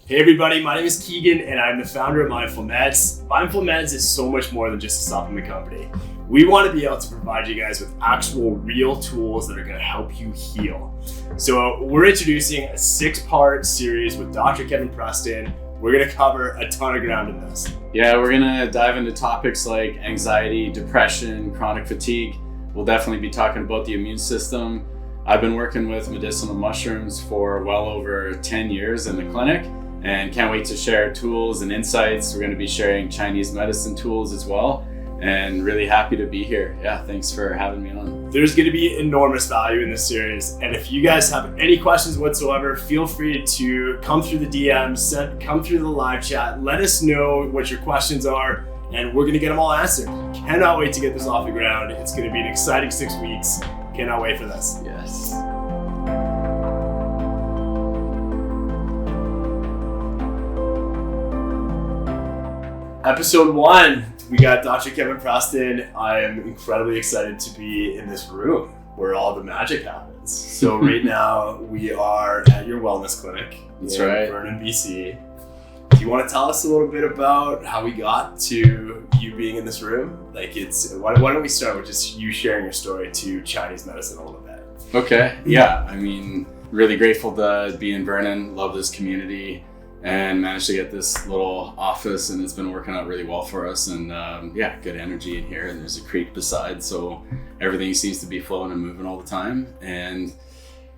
Hey everybody, my name is Keegan and I'm the founder of Mindfulmeds. Mindfulmeds is so much more than just a supplement company. We want to be able to provide you guys with actual real tools that are going to help you heal. So we're introducing a 6-part series with Dr. Kevin Preston. We're going to cover a ton of ground in this. Yeah, we're going to dive into topics like anxiety, depression, chronic fatigue. We'll definitely be talking about the immune system. I've been working with medicinal mushrooms for well over 10 years in the clinic and can't wait to share tools and insights. We're going to be sharing Chinese medicine tools as well and really happy to be here. Yeah, thanks for having me on. There's going to be enormous value in this series, and if you guys have any questions whatsoever, feel free to come through the DMs, come through the live chat, let us know what your questions are, and we're going to get them all answered. Cannot wait to get this off the ground. It's going to be an exciting 6 weeks. Cannot wait for this. Yes. Episode 1, we got Dr. Kevin Preston. I am incredibly excited to be in this room where all the magic happens. So right now we are at your wellness clinic in Vernon, BC. Do you want to tell us a little bit about how we got to you being in this room? Why don't we start with just you sharing your story to Chinese medicine a little bit? Okay, yeah. I mean, really grateful to be in Vernon, love this community, and managed to get this little office, and it's been working out really well for us. And good energy in here, and there's a creek beside, so everything seems to be flowing and moving all the time. And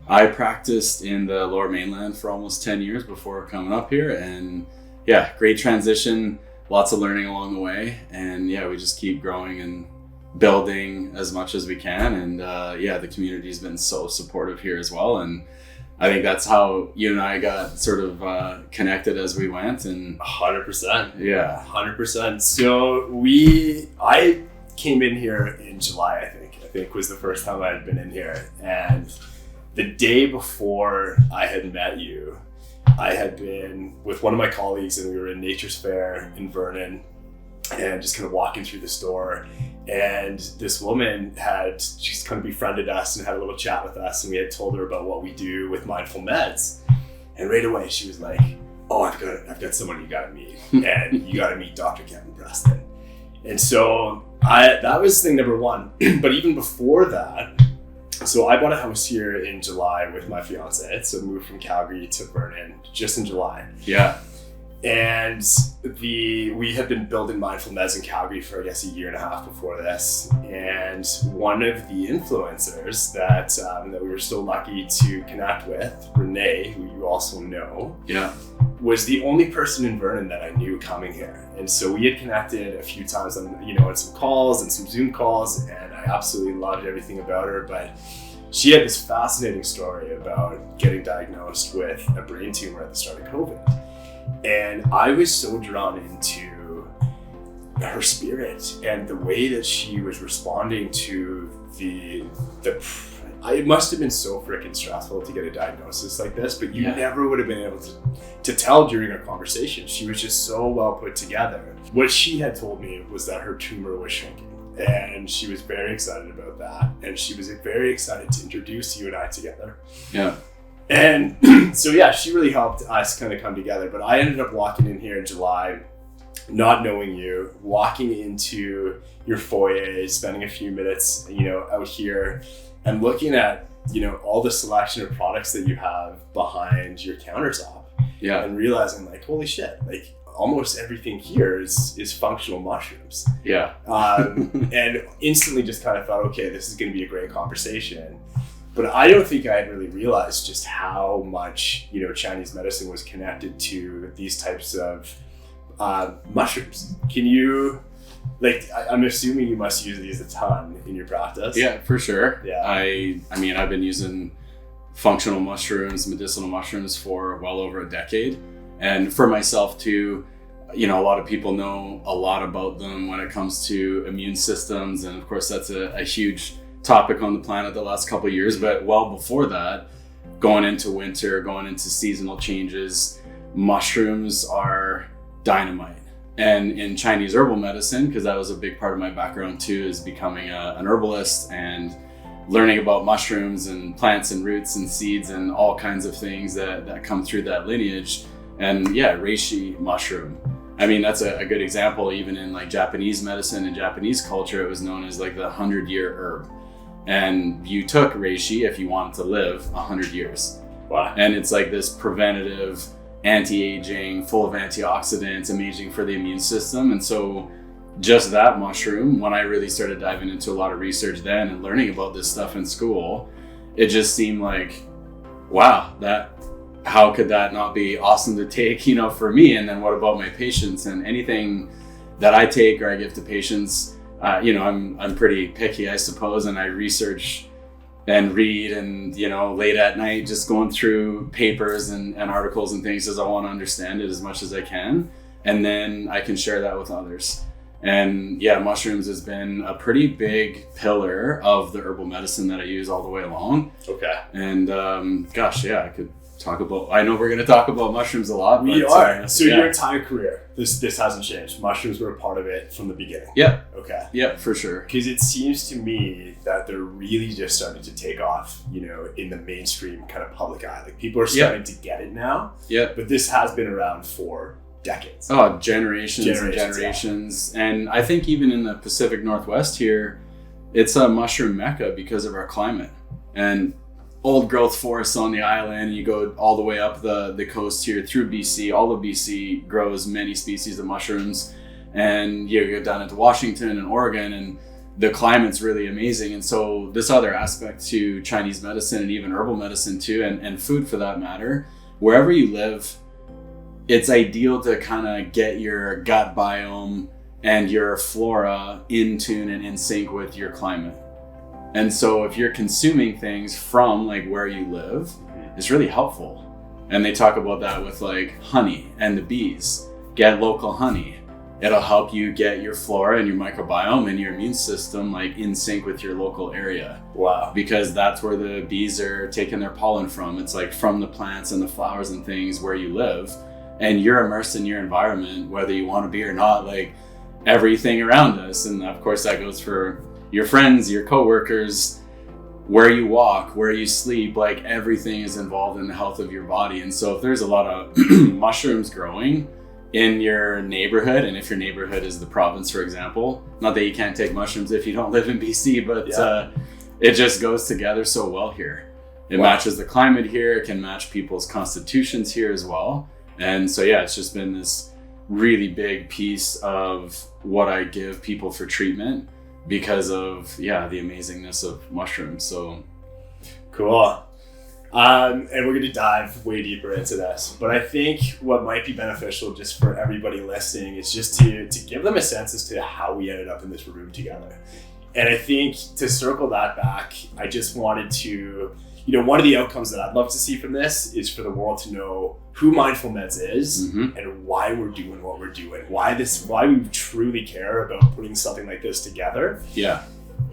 I practiced in the Lower Mainland for almost 10 years before coming up here, and yeah, great transition, lots of learning along the way, and yeah, we just keep growing and building as much as we can. And the community's been so supportive here as well, and I think that's how you and I got sort of connected as we went. And 100%. Yeah. 100%. So I came in here in July, I think was the first time I had been in here. And the day before I had met you, I had been with one of my colleagues and we were in Nature's Fair in Vernon and just kind of walking through the store. And this woman she's kind of befriended us and had a little chat with us, and we had told her about what we do with Mindfulmeds. And right away she was like, "Oh, I've got someone you gotta meet, and you gotta meet Dr. Kevin Preston." And so that was thing number 1. But even before that, so I bought a house here in July with my fiance. So moved from Calgary to Vernon just in July. Yeah. And we had been building Mindfulmeds in Calgary for, I guess, a year and a half before this. And one of the influencers that we were so lucky to connect with, Renee, who you also know, was the only person in Vernon that I knew coming here. And so we had connected a few times on some calls and some Zoom calls, and I absolutely loved everything about her. But she had this fascinating story about getting diagnosed with a brain tumor at the start of COVID. And I was so drawn into her spirit and the way that she was responding to it must have been so freaking stressful to get a diagnosis like this, but you never would have been able to tell during our conversation. She was just so well put together. What she had told me was that her tumor was shrinking, and she was very excited about that. And she was very excited to introduce you and I together. Yeah. And so, she really helped us kind of come together. But I ended up walking in here in July, not knowing you, walking into your foyer, spending a few minutes, out here and looking at, all the selection of products that you have behind your countertop. Yeah. And realizing holy shit, almost everything here is functional mushrooms. Yeah. And instantly just kind of thought, okay, this is going to be a great conversation. But I don't think I had really realized just how much, Chinese medicine was connected to these types of mushrooms. Can you, I'm assuming you must use these a ton in your practice. Yeah, for sure. Yeah. I mean, I've been using functional mushrooms, medicinal mushrooms for well over a decade. And for myself too, a lot of people know a lot about them when it comes to immune systems. And of course, that's a huge topic on the planet the last couple of years. But well before that, going into winter, going into seasonal changes, mushrooms are dynamite. And in Chinese herbal medicine, because that was a big part of my background too, is becoming an herbalist and learning about mushrooms and plants and roots and seeds and all kinds of things that come through that lineage. And yeah, reishi mushroom. I mean, that's a good example. Even in like Japanese medicine and Japanese culture, it was known as like the 100-year herb. And you took reishi if you wanted to live 100 years. Wow. And it's like this preventative, anti-aging, full of antioxidants, amazing for the immune system. And so just that mushroom, when I really started diving into a lot of research then and learning about this stuff in school, it just seemed like, wow, how could that not be awesome to take, for me? And then what about my patients? And anything that I take or I give to patients, I'm pretty picky, I suppose, and I research and read and, late at night, just going through papers and articles and things as I want to understand it as much as I can. And then I can share that with others. And yeah, mushrooms has been a pretty big pillar of the herbal medicine that I use all the way along. Okay. And I could talk about, I know we're going to talk about mushrooms a lot. We are. So your entire career, this hasn't changed. Mushrooms were a part of it from the beginning. Yeah. Okay. Yeah, for sure. Because it seems to me that they're really just starting to take off, in the mainstream kind of public eye. Like people are starting to get it now. Yeah. But this has been around for decades. Oh, generations and generations. Yeah. And I think even in the Pacific Northwest here, it's a mushroom mecca because of our climate. And old growth forests on the island, you go all the way up the coast here through BC. All of BC grows many species of mushrooms. And you go down into Washington and Oregon, and the climate's really amazing. And so this other aspect to Chinese medicine and even herbal medicine too, and food for that matter, wherever you live, it's ideal to kind of get your gut biome and your flora in tune and in sync with your climate. And so if you're consuming things from like where you live, it's really helpful. And they talk about that with like honey and the bees. Get local honey. It'll help you get your flora and your microbiome and your immune system like in sync with your local area. Wow. Because that's where the bees are taking their pollen from. It's like from the plants and the flowers and things where you live. And you're immersed in your environment, whether you want to be or not, like everything around us. And of course that goes for your friends, your coworkers, where you walk, where you sleep, like everything is involved in the health of your body. And so if there's a lot of mushrooms growing in your neighborhood, and if your neighborhood is the province, for example, not that you can't take mushrooms if you don't live in BC, but it just goes together so well here. It matches the climate here, it can match people's constitutions here as well. And so, yeah, it's just been this really big piece of what I give people for treatment because of, the amazingness of mushrooms. So cool. And we're going to dive way deeper into this. But I think what might be beneficial just for everybody listening is just to give them a sense as to how we ended up in this room together. And I think to circle that back, I just wanted to, one of the outcomes that I'd love to see from this is for the world to know who Mindfulmeds is and why we're doing what we're doing, why we truly care about putting something like this together. Yeah.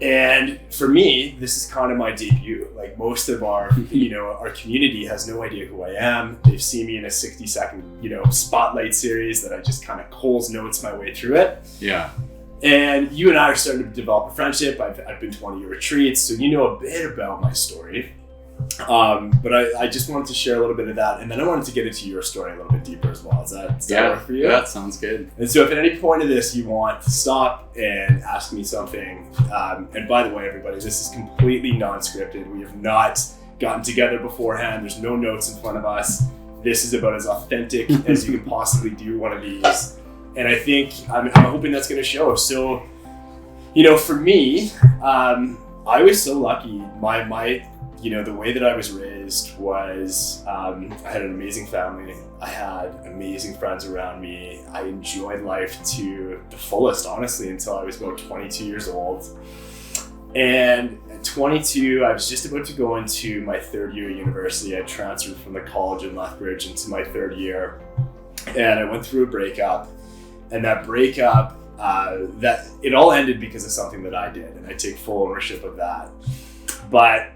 And for me, this is kind of my debut. Like most of our, our community has no idea who I am. They've seen me in a 60-second, spotlight series that I just kind of Coles Notes my way through it. Yeah. And you and I are starting to develop a friendship. I've been to one of your retreats, so you know a bit about my story. But I just wanted to share a little bit of that, and then I wanted to get into your story a little bit deeper as well. Does that work for you? Yeah, that sounds good. And so if at any point of this you want to stop and ask me something, and by the way, everybody, this is completely non-scripted. We have not gotten together beforehand. There's no notes in front of us. This is about as authentic as you can possibly do one of these. And I think, I'm hoping that's going to show. So, for me, I was so lucky. The way that I was raised was, I had an amazing family. I had amazing friends around me. I enjoyed life to the fullest, honestly, until I was about 22 years old. And at 22, I was just about to go into my third year of university. I transferred from the college in Lethbridge into my third year. And I went through a breakup. And that breakup, that it all ended because of something that I did. And I take full ownership of that. But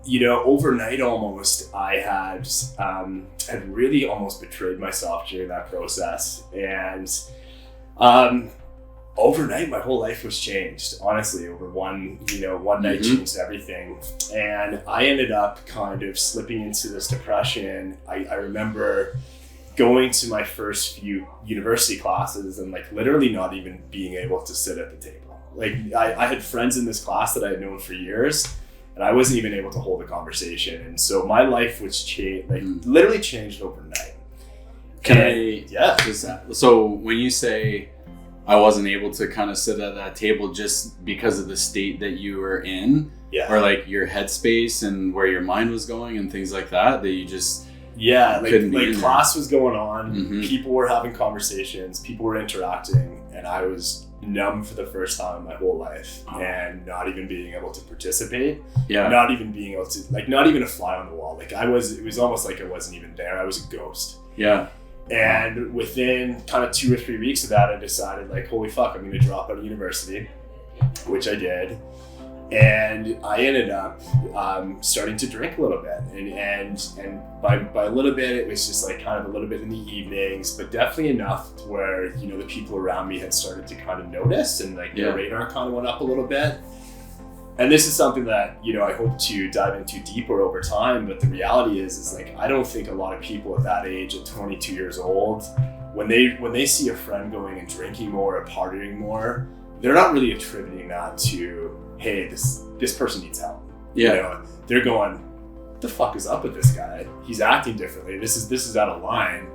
overnight almost, I had really almost betrayed myself during that process. And overnight, my whole life was changed, honestly, over one night changed everything. And I ended up kind of slipping into this depression. I remember going to my first few university classes and like literally not even being able to sit at the table. Like I had friends in this class that I had known for years, and I wasn't even able to hold a conversation. And so my life was literally changed overnight. So when you say I wasn't able to kind of sit at that table just because of the state that you were in, or like your headspace and where your mind was going and things like that you just like class was going on, people were having conversations, people were interacting, and I was numb for the first time in my whole life, and not even being able to participate, not even being able to, like, not even a fly on the wall. Like it was almost like I wasn't even there. I was a ghost. And within kind of 2 or 3 weeks of that, I decided, like, holy fuck, I'm going to drop out of university, which I did. And I ended up starting to drink a little bit. And by a little bit, it was just like kind of a little bit in the evenings, but definitely enough to where, you know, the people around me had started to kind of notice, and like their radar kind of went up a little bit. And this is something that, you know, I hope to dive into deeper over time. But the reality is like, I don't think a lot of people at that age, at 22 years old, when they see a friend going and drinking more or partying more, they're not really attributing that to, hey, this person needs help. You know, they're going, what the fuck is up with this guy? He's acting differently. This is out of line.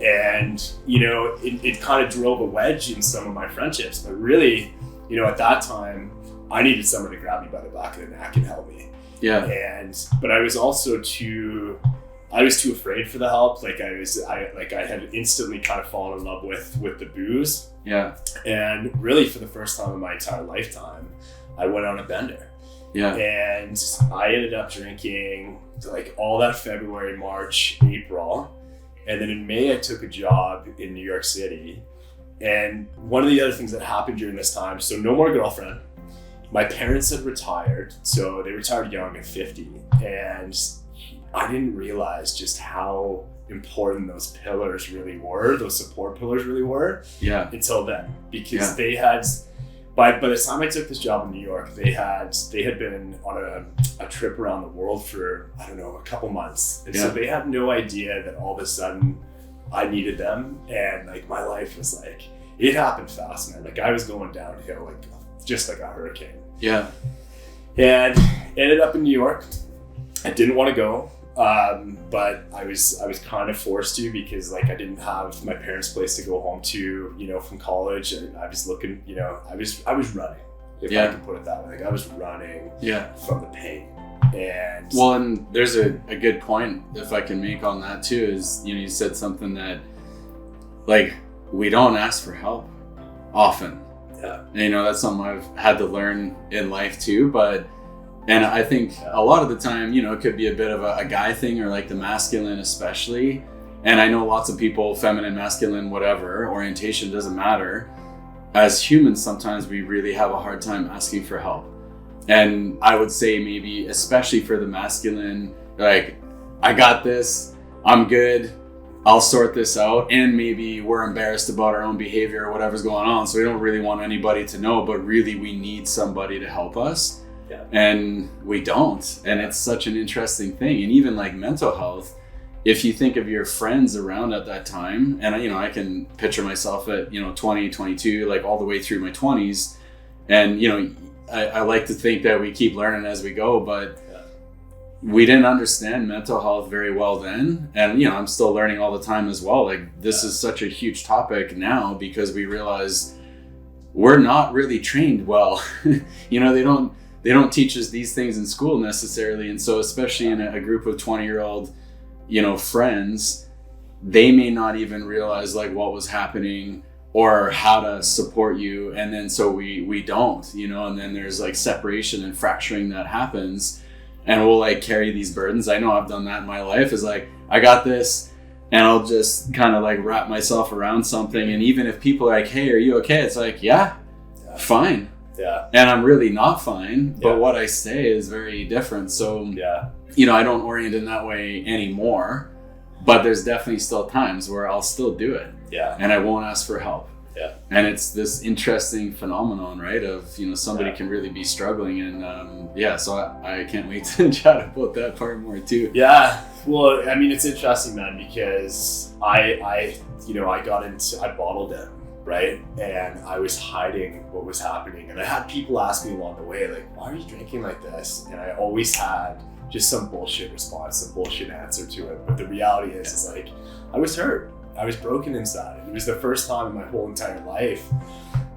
And, you know, it kind of drove a wedge in some of my friendships. But really, you know, at that time, I needed someone to grab me by the back of the neck and help me. But I was also too afraid for the help. Like I had instantly kind of fallen in love with the booze. And really, for the first time in my entire lifetime, I went on a bender. And I ended up drinking like all that February, March, April. And then in May, I took a job in New York City. And one of the other things that happened during this time, so no more girlfriend. My parents had retired, so they retired young at 50, and I didn't realize just how important those pillars really were, those support pillars really were, until then, because they had, by the time I took this job in New York, they had been on a trip around the world for, I don't know, a couple months, and so they had no idea that all of a sudden I needed them, and like my life was like, it happened fast, man. Like I was going downhill, like just like a hurricane. And ended up in New York. I didn't want to go, but I was kind of forced to, because like I didn't have my parents' place to go home to, you know, from college, and I was looking, you know, I was running, if I can put it that way. Like I was running from the pain. And there's a good point, if I can make on that too, is, you know, you said something that, like, we don't ask for help often. And, you know, that's something I've had to learn in life too. And I think a lot of the time, you know, it could be a bit of a guy thing, or like the masculine especially. And I know lots of people, feminine, masculine, whatever, orientation doesn't matter. As humans, sometimes we really have a hard time asking for help. And I would say maybe, especially for the masculine, like, I got this, I'm good, I'll sort this out. And maybe we're embarrassed about our own behavior or whatever's going on, so we don't really want anybody to know, but really we need somebody to help us. And we don't. And it's such an interesting thing. And even like mental health, if you think of your friends around at that time, and, you know, I can picture myself at, you know, 20, 22, like all the way through my 20s. And, you know, I like to think that we keep learning as we go, but we didn't understand mental health very well then. And, you know, I'm still learning all the time as well. Like, this is such a huge topic now, because we realize we're not really trained well. You know, they don't teach us these things in school necessarily. And so especially in a group of 20-year-old, you know, friends, they may not even realize like what was happening or how to support you. And then so we don't, you know, and then there's like separation and fracturing that happens, and we'll like carry these burdens. I know I've done that in my life, is like, I got this, and I'll just kind of like wrap myself around something. And even if people are like, hey, are you okay? It's like, yeah. Fine. And I'm really not fine, but what I say is very different. So, you know, I don't orient in that way anymore, but there's definitely still times where I'll still do it. And I won't ask for help. Yeah. And it's this interesting phenomenon, right? Of, you know, somebody can really be struggling, and so I can't wait to chat about that part more too. Yeah. Well, I mean, it's interesting, man, because I bottled it, right? And I was hiding what was happening. And I had people ask me along the way, like, why are you drinking like this? And I always had just some bullshit response, some bullshit answer to it. But the reality is like, I was hurt. I was broken inside. It was the first time in my whole entire life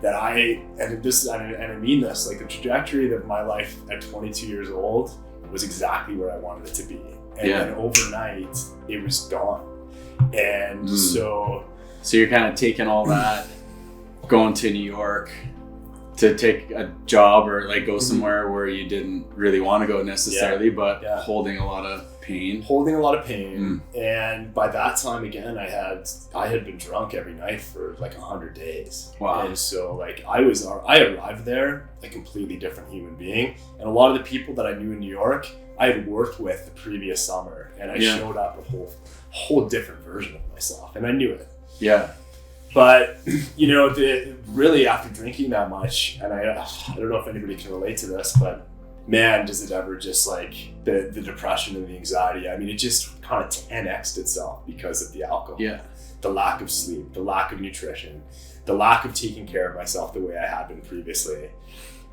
that I mean this, like the trajectory of my life at 22 years old was exactly where I wanted it to be. And then overnight, it was gone. And so you're kind of taking all that, going to New York to take a job or like go somewhere where you didn't really want to go necessarily, but holding a lot of pain. And by that time, again, I had been drunk every night for like 100 days. Wow. And so like I arrived there a completely different human being. And a lot of the people that I knew in New York, I had worked with the previous summer, and I showed up a whole different version of myself, and I knew it. Yeah. But, you know, really after drinking that much, and I don't know if anybody can relate to this, but man, does it ever just like the depression and the anxiety. I mean, it just kind of 10x'd itself because of the alcohol. Yeah. The lack of sleep, the lack of nutrition, the lack of taking care of myself the way I had been previously.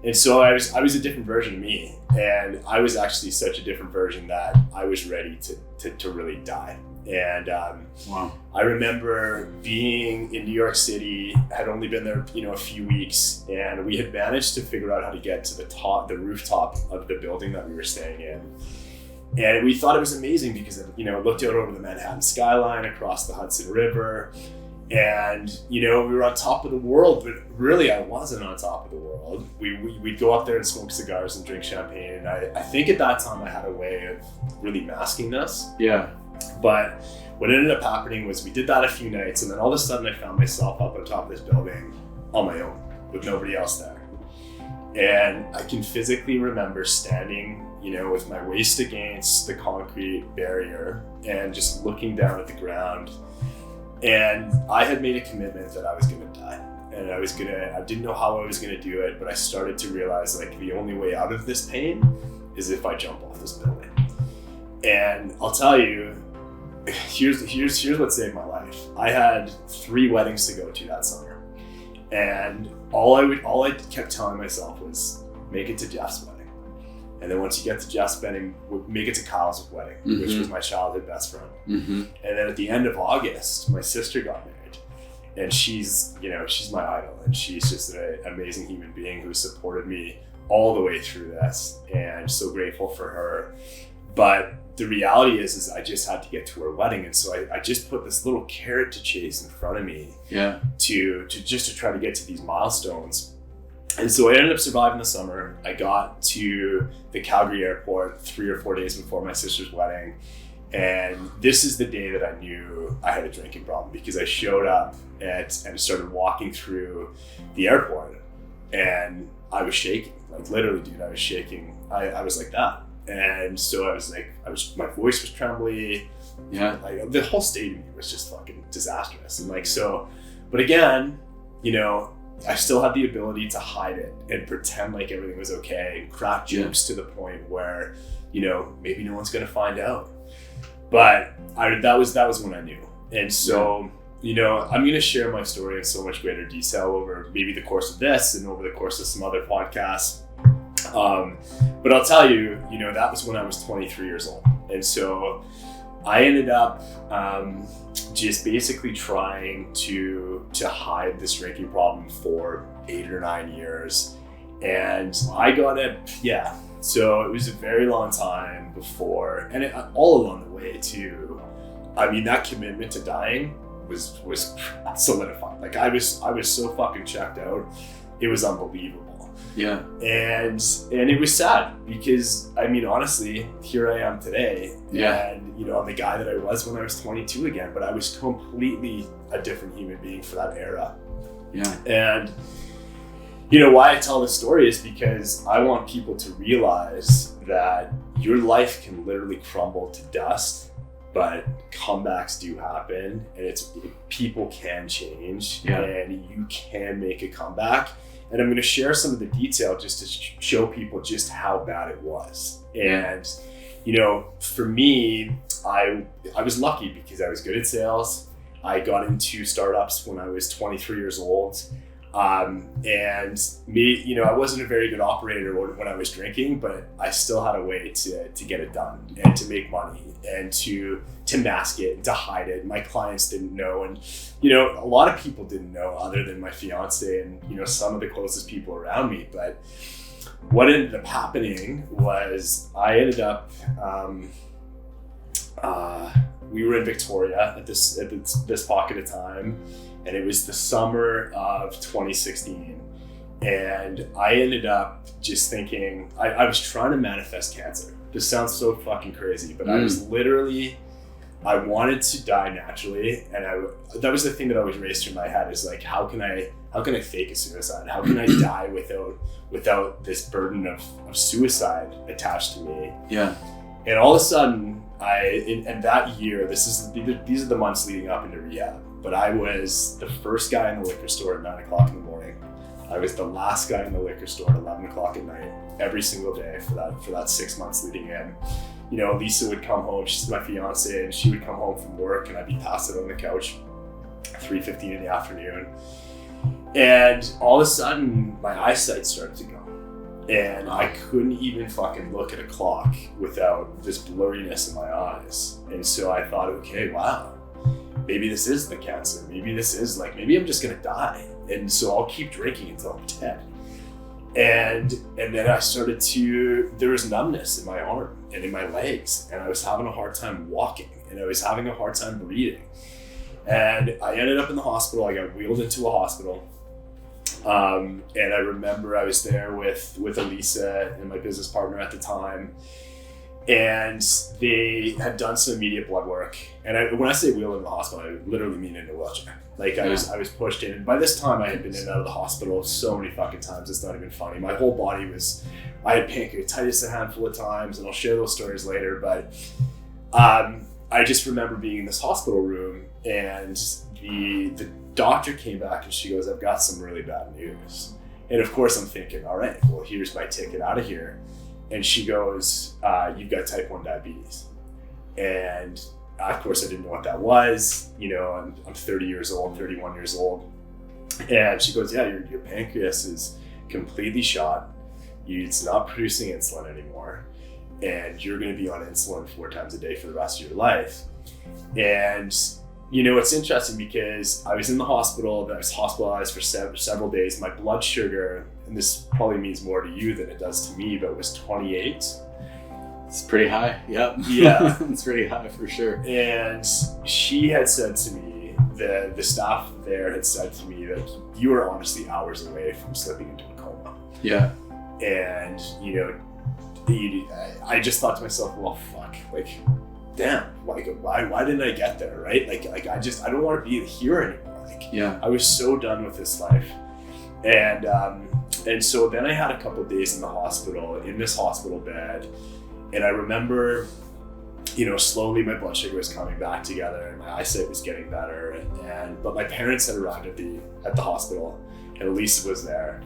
And so I was a different version of me, and I was actually such a different version that I was ready to really die. And wow. I remember being in New York City, had only been there, you know, a few weeks, and we had managed to figure out how to get to the rooftop of the building that we were staying in. And we thought it was amazing because it, you know, looked out over the Manhattan skyline across the Hudson River. And, you know, we were on top of the world, but really I wasn't on top of the world. We'd go up there and smoke cigars and drink champagne. And I think at that time I had a way of really masking this. Yeah. But what ended up happening was we did that a few nights, and then all of a sudden I found myself up on top of this building on my own with nobody else there. And I can physically remember standing, you know, with my waist against the concrete barrier and just looking down at the ground. And I had made a commitment that I was going to die, and I didn't know how I was going to do it, but I started to realize like the only way out of this pain is if I jump off this building. And I'll tell you, here's what saved my life. I had 3 weddings to go to that summer, and all I kept telling myself was make it to Jeff's wedding. And then once you get to Jeff's wedding, make it to Kyle's wedding, which was my childhood best friend. And then at the end of August, my sister got married, and she's my idol, and she's just an amazing human being who supported me all the way through this, and so grateful for her. But the reality is I just had to get to her wedding, and so I just put this little carrot to chase in front of me to try to get to these milestones. And so I ended up surviving the summer. I got to the Calgary airport 3 or 4 days before my sister's wedding. And this is the day that I knew I had a drinking problem, because I showed up and started walking through the airport, and I was shaking. Like literally, dude, I was shaking. I was like that. And so my voice was trembly. Yeah. Like the whole state of me was just fucking disastrous. And like, so, but again, you know, I still had the ability to hide it and pretend like everything was okay and crack jokes to the point where, you know, maybe no one's going to find out. But that was when I knew. And so, you know, I'm going to share my story in so much greater detail over maybe the course of this and over the course of some other podcasts. But I'll tell you, you know, that was when I was 23 years old. And so I ended up just basically trying to hide this drinking problem for 8 or 9 years. And I got it, so it was a very long time before, and all along the way too, I mean, that commitment to dying was solidified. Like I was so fucking checked out. It was unbelievable. Yeah. And it was sad because, I mean, honestly, here I am today. Yeah. And, you know, I'm the guy that I was when I was 22 again, but I was completely a different human being for that era. Yeah. And, you know, why I tell this story is because I want people to realize that your life can literally crumble to dust but comebacks do happen, and people can change, and you can make a comeback. And I'm going to share some of the detail just to show people just how bad it was. And, you know, for me, I was lucky because I was good at sales. I got into startups when I was 23 years old. And me, you know, I wasn't a very good operator when I was drinking, but I still had a way to get it done and to make money and to mask it and to hide it. My clients didn't know, and you know, a lot of people didn't know other than my fiance and, you know, some of the closest people around me. But what ended up happening was I ended up we were in Victoria at this pocket of time, and it was the summer of 2016. And I ended up just thinking, I was trying to manifest cancer. This sounds so fucking crazy, but I was literally, I wanted to die naturally. And that was the thing that always raced through my head, is like, how can I fake a suicide? How can I die without this burden of suicide attached to me? Yeah. And all of a sudden, in that year, these are the months leading up into rehab, but I was the first guy in the liquor store at 9 o'clock in the morning. I was the last guy in the liquor store at 11 o'clock at night, every single day for that 6 months leading in. You know, Lisa would come home, she's my fiance, and she would come home from work and I'd be passed out on the couch 3:15 in the afternoon. And all of a sudden, my eyesight started to go. And I couldn't even fucking look at a clock without this blurriness in my eyes. And so I thought, okay, wow, maybe this is the cancer. Maybe I'm just gonna die. And so I'll keep drinking until I'm dead. And then I started there was numbness in my arm and in my legs, and I was having a hard time walking, and I was having a hard time breathing. And I ended up in the hospital. I got wheeled into a hospital. And I remember I was there with Elisa and my business partner at the time, and they had done some immediate blood work. And when I say wheeled in the hospital, I literally mean in a wheelchair. Like I was pushed in. And by this time, I had been in and out of the hospital so many fucking times. It's not even funny. My whole body I had pancreatitis a handful of times, and I'll share those stories later. But I just remember being in this hospital room, and the doctor came back and she goes, "I've got some really bad news." And of course I'm thinking, all right, well, here's my ticket out of here. And she goes, "You've got type 1 diabetes." And of course I didn't know what that was. You know, I'm 31 years old. And she goes, "Yeah, your pancreas is completely shot. It's not producing insulin anymore. And you're going to be on insulin 4 times a day for the rest of your life." And you know, it's interesting because I was in the hospital, I was hospitalized for several days. My blood sugar, and this probably means more to you than it does to me, but it was 28. It's pretty high. Yep. Yeah. It's pretty high for sure. And she had said to me, the staff there had said to me that you were honestly hours away from slipping into a coma. Yeah. And, you know, I just thought to myself, well, fuck, like, damn, like, why didn't I get there, right? Like I don't want to be here anymore. Like, yeah. I was so done with this life. And so then I had a couple of days in the hospital, in this hospital bed, and I remember, you know, slowly my blood sugar was coming back together and my eyesight was getting better, but my parents had arrived at the hospital, and Elisa was there,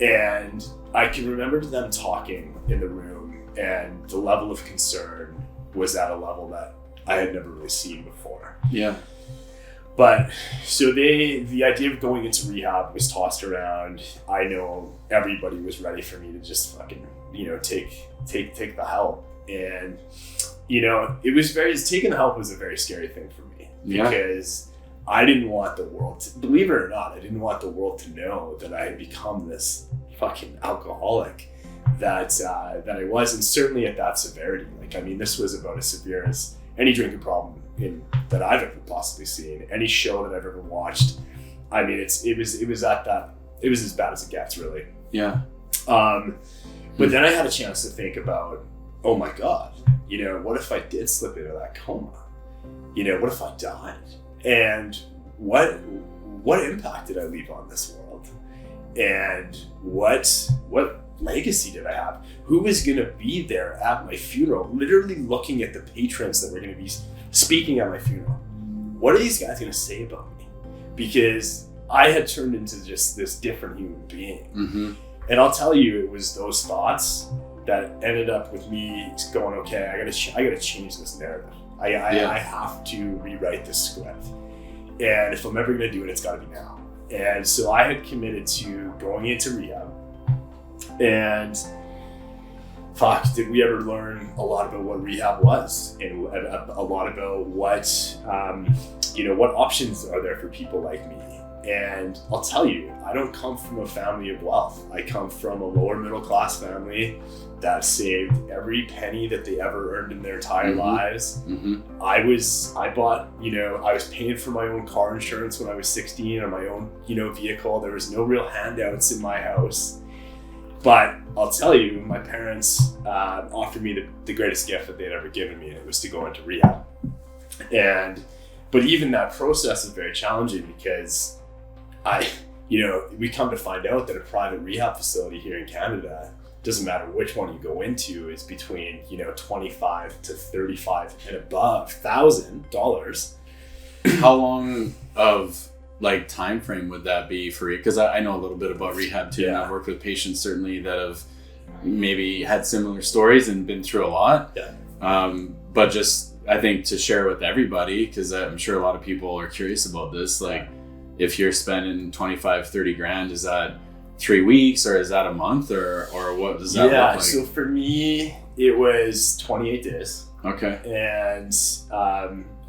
and I can remember them talking in the room, and the level of concern was at a level that I had never really seen before. Yeah. But so the idea of going into rehab was tossed around. I know everybody was ready for me to just fucking, you know, take the help. And, you know, taking the help was a very scary thing for me. Yeah. Because I didn't want the world believe it or not, I didn't want the world to know that I had become this fucking alcoholic that I was, and certainly at that severity. Like, I mean, this was about as severe as any drinking problem that I've ever possibly seen, any show that I've ever watched. I mean, it was as bad as it gets, really. Yeah. But then I had a chance to think about, oh my God, you know, what if I did slip into that coma? You know, what if I died? And what impact did I leave on this world? And what legacy did I have? Who was going to be there at my funeral, literally looking at the patrons that were going to be speaking at my funeral, what are these guys going to say about me? Because I had turned into just this different human being. Mm-hmm. And I'll tell you, it was those thoughts that ended up with me going, okay, I gotta change this narrative. I have to rewrite this script. And if I'm ever gonna do it, it's gotta be now. And so I had committed to going into rehab. And fuck, did we ever learn a lot about what rehab was, and a lot about what what options are there for people like me. And I'll tell you, I don't come from a family of wealth. I come from a lower middle class family that saved every penny that they ever earned in their entire lives. Mm-hmm. I was paying for my own car insurance when I was 16 on my own, vehicle. There was no real handouts in my house. But I'll tell you, my parents offered me the greatest gift that they'd ever given me, and it was to go into rehab. But even that process is very challenging because we come to find out that a private rehab facility here in Canada, doesn't matter which one you go into, is between $25 to $35 and above $1,000. How long of time frame would that be for you? Because I know a little bit about rehab too, and I've worked with patients certainly that have maybe had similar stories and been through a lot. But just I think to share with everybody, because I'm sure a lot of people are curious about this, if you're spending 25-30 grand, is that 3 weeks or is that a month or what does that look like? So for me it was 28 days. Okay. And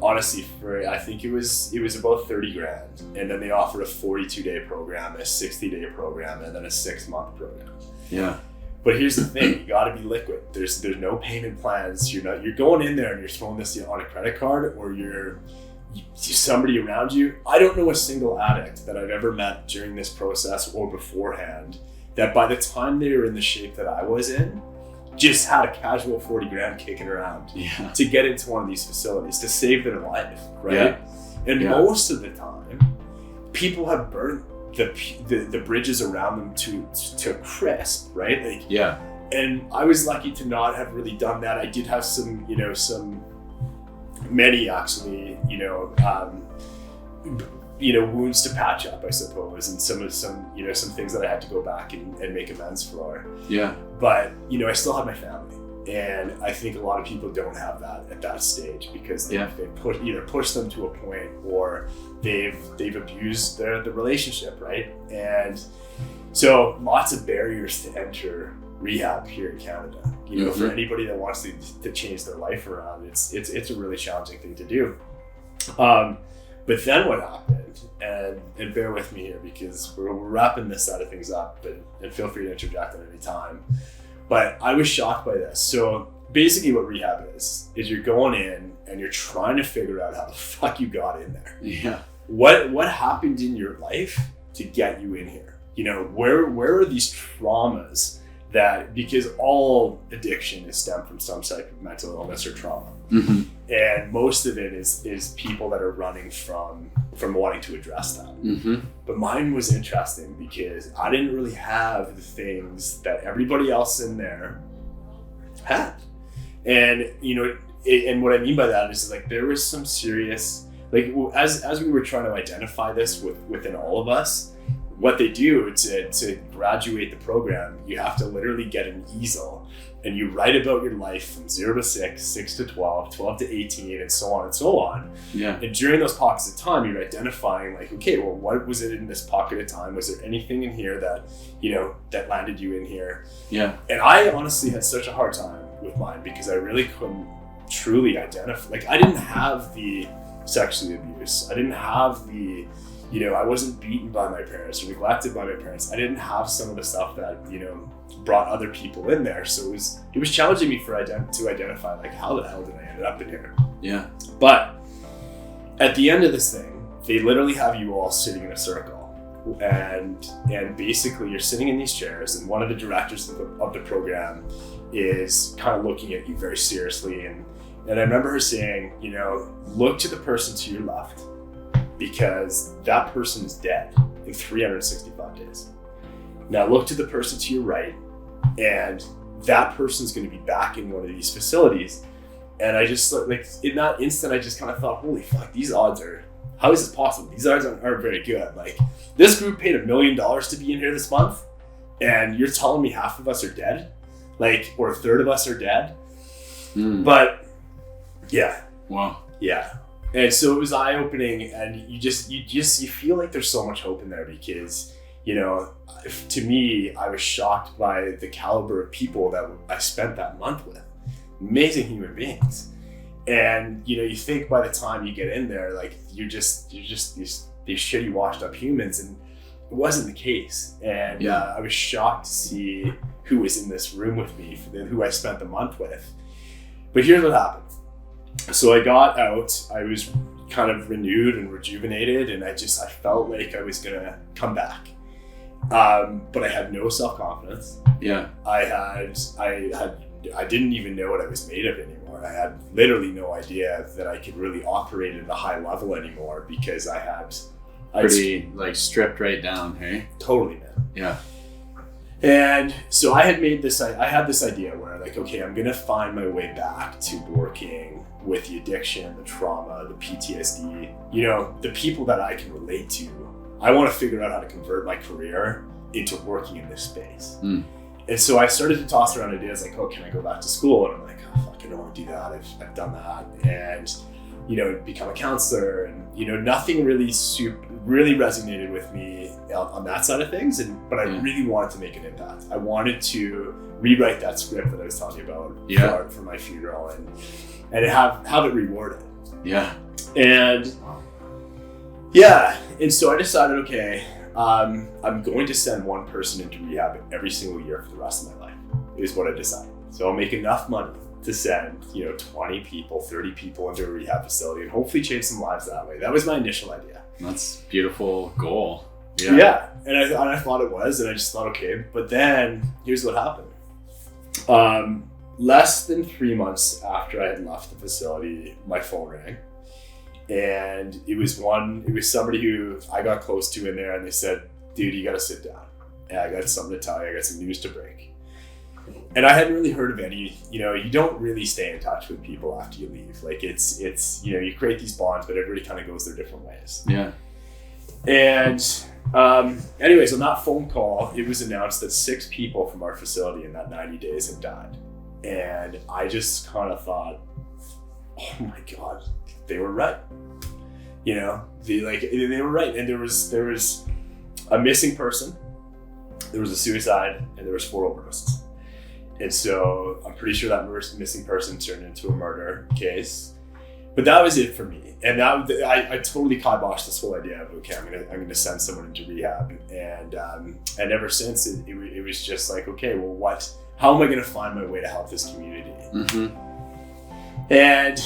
honestly, I think it was about 30 grand, and then they offered a 42-day program, a 60-day program, and then a 6-month program. Yeah. But here's the thing, you gotta be liquid. There's no payment plans. You're going in there and you're throwing this on a credit card, or you're somebody around you. I don't know a single addict that I've ever met during this process or beforehand that by the time they were in the shape that I was in, just had a casual 40 grand kicking around to get into one of these facilities to save their life, right? And most of the time, people have burnt the bridges around them to crisp, right? And I was lucky to not have really done that. I did have many actually, wounds to patch up, I suppose, and some things that I had to go back and make amends for. But I still have my family, and I think a lot of people don't have that at that stage because they've either pushed them to a point or they've abused the relationship, right? And so lots of barriers to enter rehab here in Canada. For anybody that wants to change their life around, it's a really challenging thing to do. But then what happened, and bear with me here because we're wrapping this side of things up, and feel free to interject at any time. But I was shocked by this. So basically what rehab is you're going in and you're trying to figure out how the fuck you got in there. Yeah. What happened in your life to get you in here? Where are these traumas that, because all addiction is stemmed from some type of mental illness or trauma. Mm-hmm. And most of it is people that are running from wanting to address that. Mm-hmm. But mine was interesting because I didn't really have the things that everybody else in there had. And and what I mean by that is there was some serious, as we were trying to identify this within all of us, what they do to graduate the program, you have to literally get an easel and you write about your life from 0 to 6, 6 to 12, 12 to 18, and so on and so on. Yeah. And during those pockets of time, you're identifying okay, well, what was it in this pocket of time? Was there anything in here that, that landed you in here? Yeah. And I honestly had such a hard time with mine because I really couldn't truly identify. I didn't have the sexual abuse. I didn't have the, I wasn't beaten by my parents or neglected by my parents. I didn't have some of the stuff that, brought other people in there. So it was challenging me to identify how the hell did I end up in here? Yeah. But at the end of this thing, they literally have you all sitting in a circle, and basically you're sitting in these chairs, and one of the directors of the program is kind of looking at you very seriously, and I remember her saying, look to the person to your left, because that person is dead in 365 days. Now look to the person to your right, and that person's going to be back in one of these facilities And I just, like, in that instant, I just kind of thought, holy fuck, these odds are, how is this possible? These odds aren't very good. Like, this group paid $1 million to be in here this month, and you're telling me half of us are dead? Like, or a third of us are dead? But, yeah. Wow. Yeah. And so it was eye-opening, and you feel like there's so much hope in there because, you know, to me, I was shocked by the caliber of people that I spent that month with. Amazing human beings. And, you know, you think by the time you get in there, like, you're just these shitty washed up humans, and it wasn't the case. And I was shocked to see who was in this room with me, who I spent the month with. But here's what happened. So I got out, I was kind of renewed and rejuvenated, and I felt like I was gonna come back. But I had no self-confidence. Yeah. I didn't even know what I was made of anymore. I had literally no idea that I could really operate at a high level anymore because pretty like stripped right down, hey? Totally, man. Yeah. And so I had this idea where, like, okay, I'm gonna find my way back to working with the addiction, the trauma, the PTSD, you know, the people that I can relate to. I want to figure out how to convert my career into working in this space. And so I started to toss around ideas like, oh, can I go back to school? And I'm like, oh, fuck, I don't want to do that. I've done that. And, you know, become a counselor. And, you know, nothing really resonated with me on that side of things. But I really wanted to make an impact. I wanted to rewrite that script that I was talking about for my funeral and have it rewarded. Yeah. And and so I decided, okay, I'm going to send one person into rehab every single year for the rest of my life, is what I decided. So I'll make enough money to send, you know, 20 people, 30 people into a rehab facility and hopefully change some lives that way. That was my initial idea. That's a beautiful goal. Yeah. And I thought it was, and I just thought, okay, but then here's what happened. Less than 3 months after I had left the facility, my phone rang. And it was somebody who I got close to in there, and they said, dude, you got to sit down. And I got something to tell you. I got some news to break. And I hadn't really heard of any, you know, you don't really stay in touch with people after you leave. Like it's, you know, you create these bonds, but everybody kind of goes their different ways. Yeah. And anyways, on that phone call, it was announced that 6 people from our facility in that 90 days had died. And I just kind of thought, oh my God, they were right. You know, they were right. And there was a missing person, there was a suicide, and there was 4 overdoses. And so I'm pretty sure that missing person turned into a murder case. But that was it for me. And I totally kiboshed this whole idea of, okay, I'm gonna send someone into rehab. And ever since it was just like, okay, well, how am I gonna find my way to help this community? Mm-hmm. And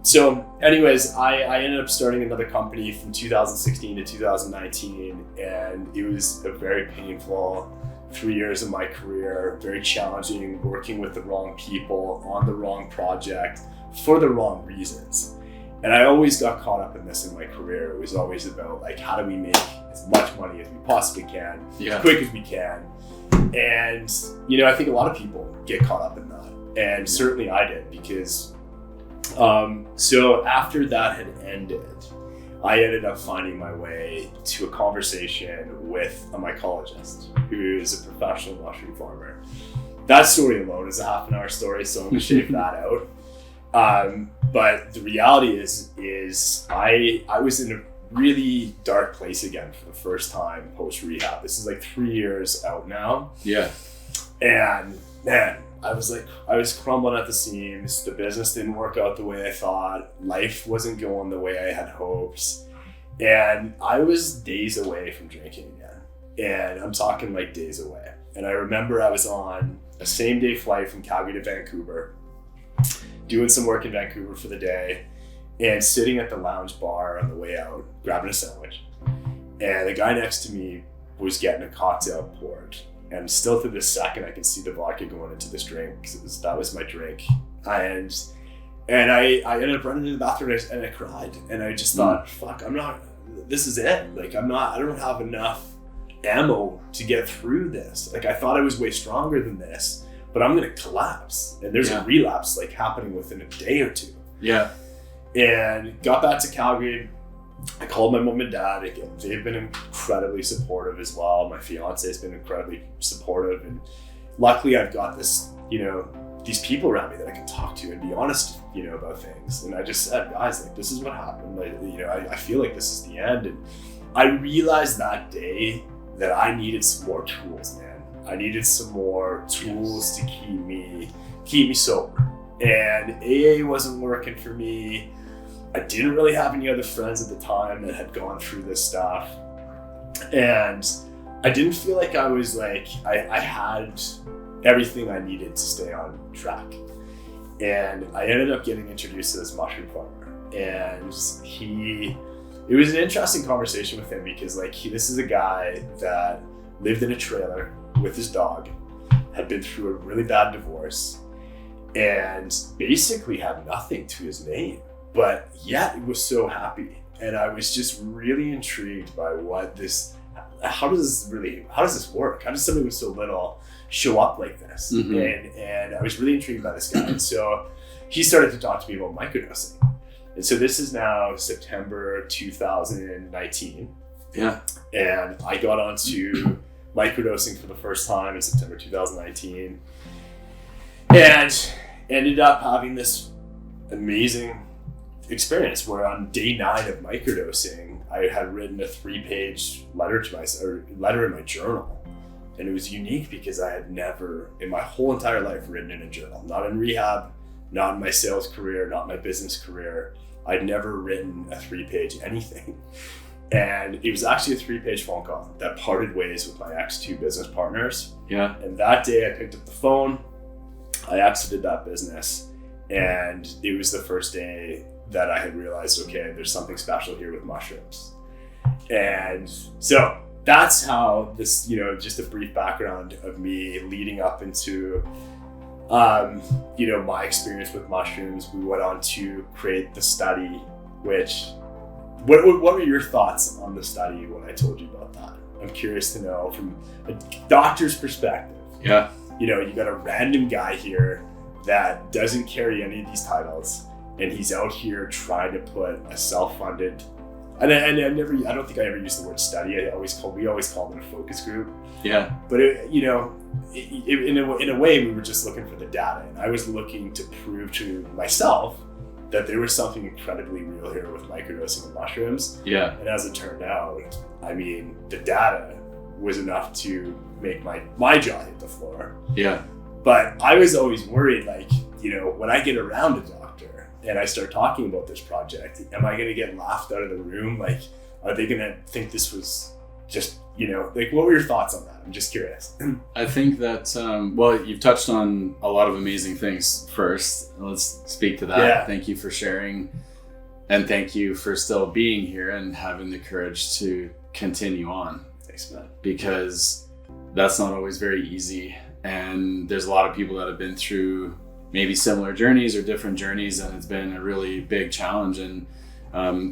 so anyways, I ended up starting another company from 2016 to 2019, and it was a very painful 3 years of my career, very challenging, working with the wrong people on the wrong project for the wrong reasons. And I always got caught up in this in my career. It was always about, like, how do we make as much money as we possibly can, as quick as we can. And, you know, I think a lot of people get caught up in that. And certainly I did, because so after that had ended, I ended up finding my way to a conversation with a mycologist who is a professional mushroom farmer. That story alone is a half an hour story, so I'm gonna shave that out. But the reality is I was in a really dark place again for the first time post rehab. This is like 3 years out now. Yeah. And man, I was crumbling at the seams. The business didn't work out the way I thought. Life wasn't going the way I had hoped. And I was days away from drinking again. And I'm talking like days away. And I remember I was on a same day flight from Calgary to Vancouver, doing some work in Vancouver for the day, and sitting at the lounge bar on the way out, grabbing a sandwich. And the guy next to me was getting a cocktail poured. And still to this second, I can see the vodka going into this drink, because that was my drink. And I ended up running to the bathroom and I cried. And I just thought, fuck, this is it. Like, I don't have enough ammo to get through this. Like, I thought I was way stronger than this, but I'm going to collapse. And there's a relapse like happening within a day or two. Yeah. And got back to Calgary. I called my mom and dad again. They've been incredibly supportive as well. My fiance has been incredibly supportive. And luckily I've got this, these people around me that I can talk to and be honest, about things. And I just said, guys, like, this is what happened. Like, I feel like this is the end. And I realized that day that I needed some more tools, man. I needed some more tools to keep me sober. And AA wasn't working for me. I didn't really have any other friends at the time that had gone through this stuff. And I didn't feel like I was like, I had everything I needed to stay on track. And I ended up getting introduced to this mushroom farmer. And it was an interesting conversation with him because this is a guy that lived in a trailer with his dog, had been through a really bad divorce, and basically had nothing to his name. But yet it was so happy. And I was just really intrigued by how does this work? How does somebody with so little show up like this? Mm-hmm. And I was really intrigued by this guy. And so he started to talk to me about microdosing. And so this is now September 2019. Yeah. And I got onto microdosing for the first time in September 2019. And ended up having this amazing experience where on day 9 of microdosing, I had written a 3-page letter in my journal. And it was unique because I had never in my whole entire life written in a journal, not in rehab, not in my sales career, not my business career. I'd never written a 3-page anything. And it was actually a 3-page phone call that parted ways with my ex-2 business partners. Yeah. And that day I picked up the phone, I exited that business, and it was the first day that I had realized, okay, there's something special here with mushrooms. And so that's how this, just a brief background of me leading up into, my experience with mushrooms. We went on to create the study, which, what were your thoughts on the study when I told you about that? I'm curious to know from a doctor's perspective. Yeah. You got a random guy here that doesn't carry any of these titles, and he's out here trying to put a self-funded, and I don't think I ever used the word study. We always called it a focus group. Yeah. But in a way, we were just looking for the data, and I was looking to prove to myself that there was something incredibly real here with microdosing and mushrooms. Yeah. And as it turned out, the data was enough to make my jaw hit the floor. Yeah. But I was always worried, when I get around a doctor and I start talking about this project, am I going to get laughed out of the room? Are they going to think this was just, what were your thoughts on that? I'm just curious. I think that, you've touched on a lot of amazing things first. Let's speak to that. Yeah. Thank you for sharing, and thank you for still being here and having the courage to continue on. Thanks, man. Because that's not always very easy. And there's a lot of people that have been through maybe similar journeys or different journeys, and it's been a really big challenge. And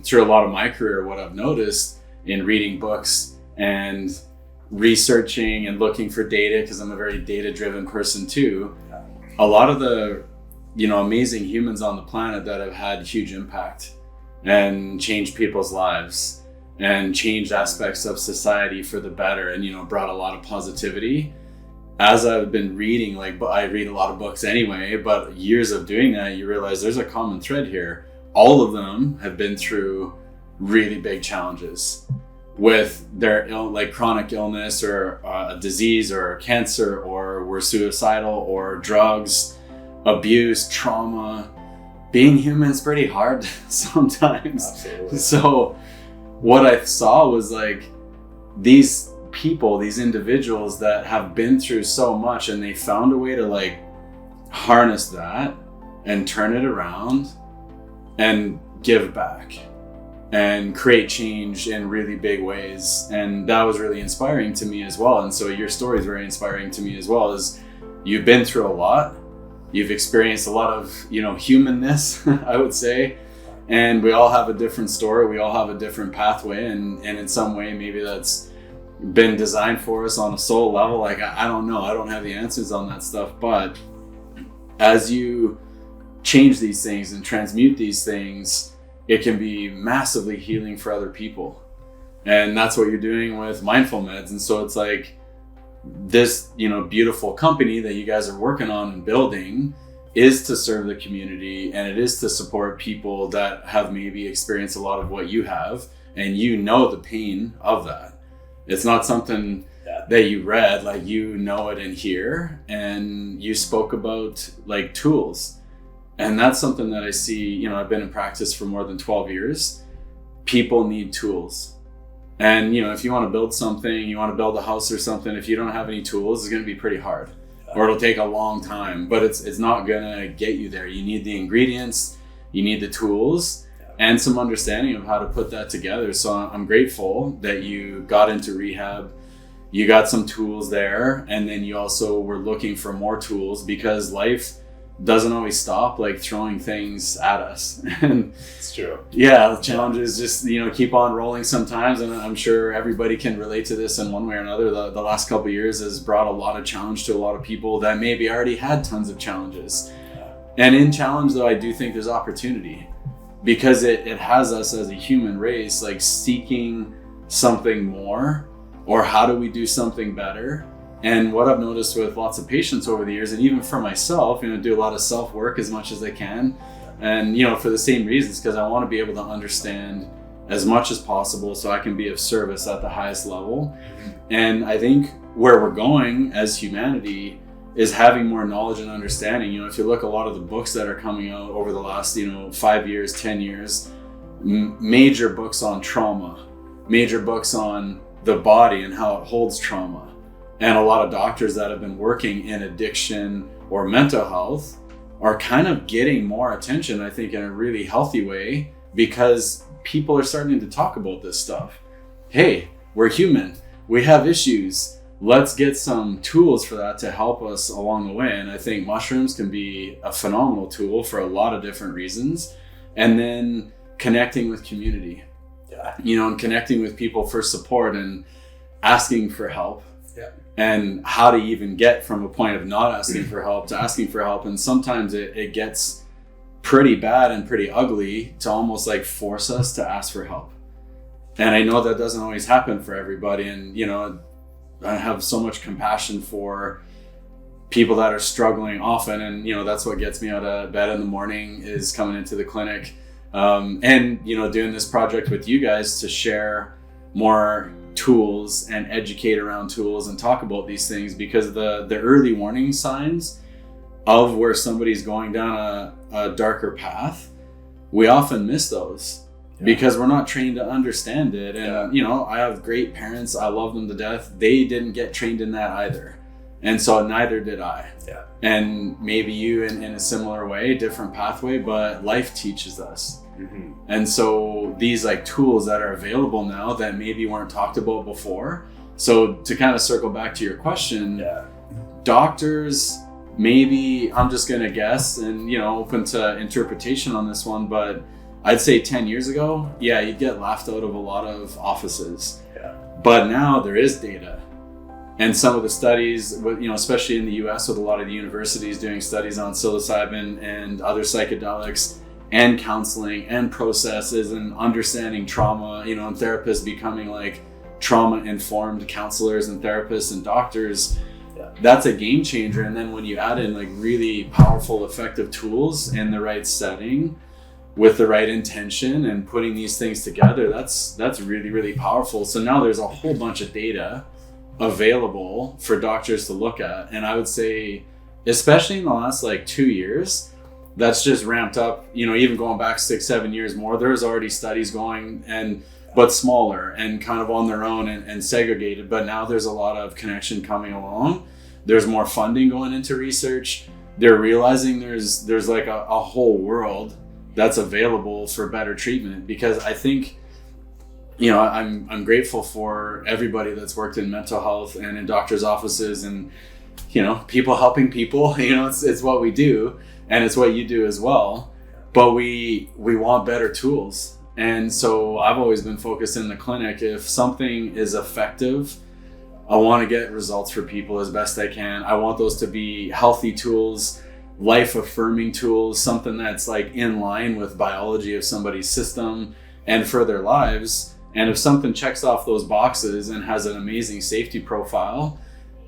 through a lot of my career, what I've noticed in reading books and researching and looking for data, because I'm a very data-driven person too, a lot of the amazing humans on the planet that have had huge impact and changed people's lives and changed aspects of society for the better, and brought a lot of positivity. As I've been reading, I read a lot of books anyway, but years of doing that, you realize there's a common thread here. All of them have been through really big challenges with their chronic illness or a disease or cancer, or were suicidal, or drugs, abuse, trauma. Being human is pretty hard sometimes. Absolutely. So what I saw was these people, these individuals that have been through so much, and they found a way to harness that and turn it around and give back and create change in really big ways. And that was really inspiring to me as well. And so your story is very inspiring to me as well, as you've been through a lot, you've experienced a lot of humanness, I would say, and we all have a different story, we all have a different pathway, and in some way maybe that's been designed for us on a soul level. Like, I don't know. I don't have the answers on that stuff. But as you change these things and transmute these things, it can be massively healing for other people. And that's what you're doing with Mindfulmeds. And so it's like this, beautiful company that you guys are working on and building is to serve the community, and it is to support people that have maybe experienced a lot of what you have, and the pain of that. It's not something that you read, like it in here, and you spoke about like tools. And that's something that I see, I've been in practice for more than 12 years. People need tools. And, if you want to build something, you want to build a house or something, if you don't have any tools, it's going to be pretty hard. Or it'll take a long time, but it's not going to get you there. You need the ingredients, you need the tools, and some understanding of how to put that together. So I'm grateful that you got into rehab, you got some tools there, and then you also were looking for more tools, because life doesn't always stop like throwing things at us. And it's true. Yeah, the challenges just keep on rolling sometimes, and I'm sure everybody can relate to this in one way or another. The last couple of years has brought a lot of challenge to a lot of people that maybe already had tons of challenges. And in challenge, though, I do think there's opportunity, because it has us as a human race like seeking something more, or how do we do something better. And what I've noticed with lots of patients over the years, and even for myself, do a lot of self-work as much as I can. And, for the same reasons, because I want to be able to understand as much as possible so I can be of service at the highest level. And I think where we're going as humanity is having more knowledge and understanding. If you look a lot of the books that are coming out over the last, 5 years, 10 years, major books on trauma, major books on the body and how it holds trauma. And a lot of doctors that have been working in addiction or mental health are kind of getting more attention, I think, in a really healthy way, because people are starting to talk about this stuff. Hey, we're human. We have issues. Let's get some tools for that to help us along the way. And I think mushrooms can be a phenomenal tool for a lot of different reasons. And then connecting with community, and connecting with people for support and asking for help. And how to even get from a point of not asking for help to asking for help. And sometimes it gets pretty bad and pretty ugly to almost like force us to ask for help. And I know that doesn't always happen for everybody. And, I have so much compassion for people that are struggling often. And, that's what gets me out of bed in the morning, is coming into the clinic. And, doing this project with you guys to share more tools and educate around tools and talk about these things, because the early warning signs of where somebody's going down a darker path, we often miss those because we're not trained to understand it. And I have great parents, I love them to death. They didn't get trained in that either, and so neither did I. And maybe you in a similar way, different pathway, but life teaches us. And so these like tools that are available now that maybe weren't talked about before. So to kind of circle back to your question, doctors, maybe, I'm just going to guess and, open to interpretation on this one, but I'd say 10 years ago, you'd get laughed out of a lot of offices. But now there is data. And some of the studies, especially in the US, with a lot of the universities doing studies on psilocybin and other psychedelics, and counseling and processes and understanding trauma, and therapists becoming like trauma-informed counselors and therapists and doctors. That's a game changer. And then when you add in like really powerful, effective tools in the right setting with the right intention and putting these things together, that's really, really powerful. So now there's a whole bunch of data available for doctors to look at. And I would say, especially in the last like 2 years, that's just ramped up, even going back 6-7 years more. There's already studies going, but smaller and kind of on their own and segregated. But now there's a lot of connection coming along. There's more funding going into research. They're realizing there's like a whole world that's available for better treatment, because I think, I'm grateful for everybody that's worked in mental health and in doctors' offices and, people helping people. It's what we do. And it's what you do as well, but we want better tools. And so I've always been focused in the clinic. If something is effective I want to get results for people as best I can. I want those to be healthy tools, life affirming tools, something that's like in line with biology of somebody's system and for their lives. And if something checks off those boxes and has an amazing safety profile,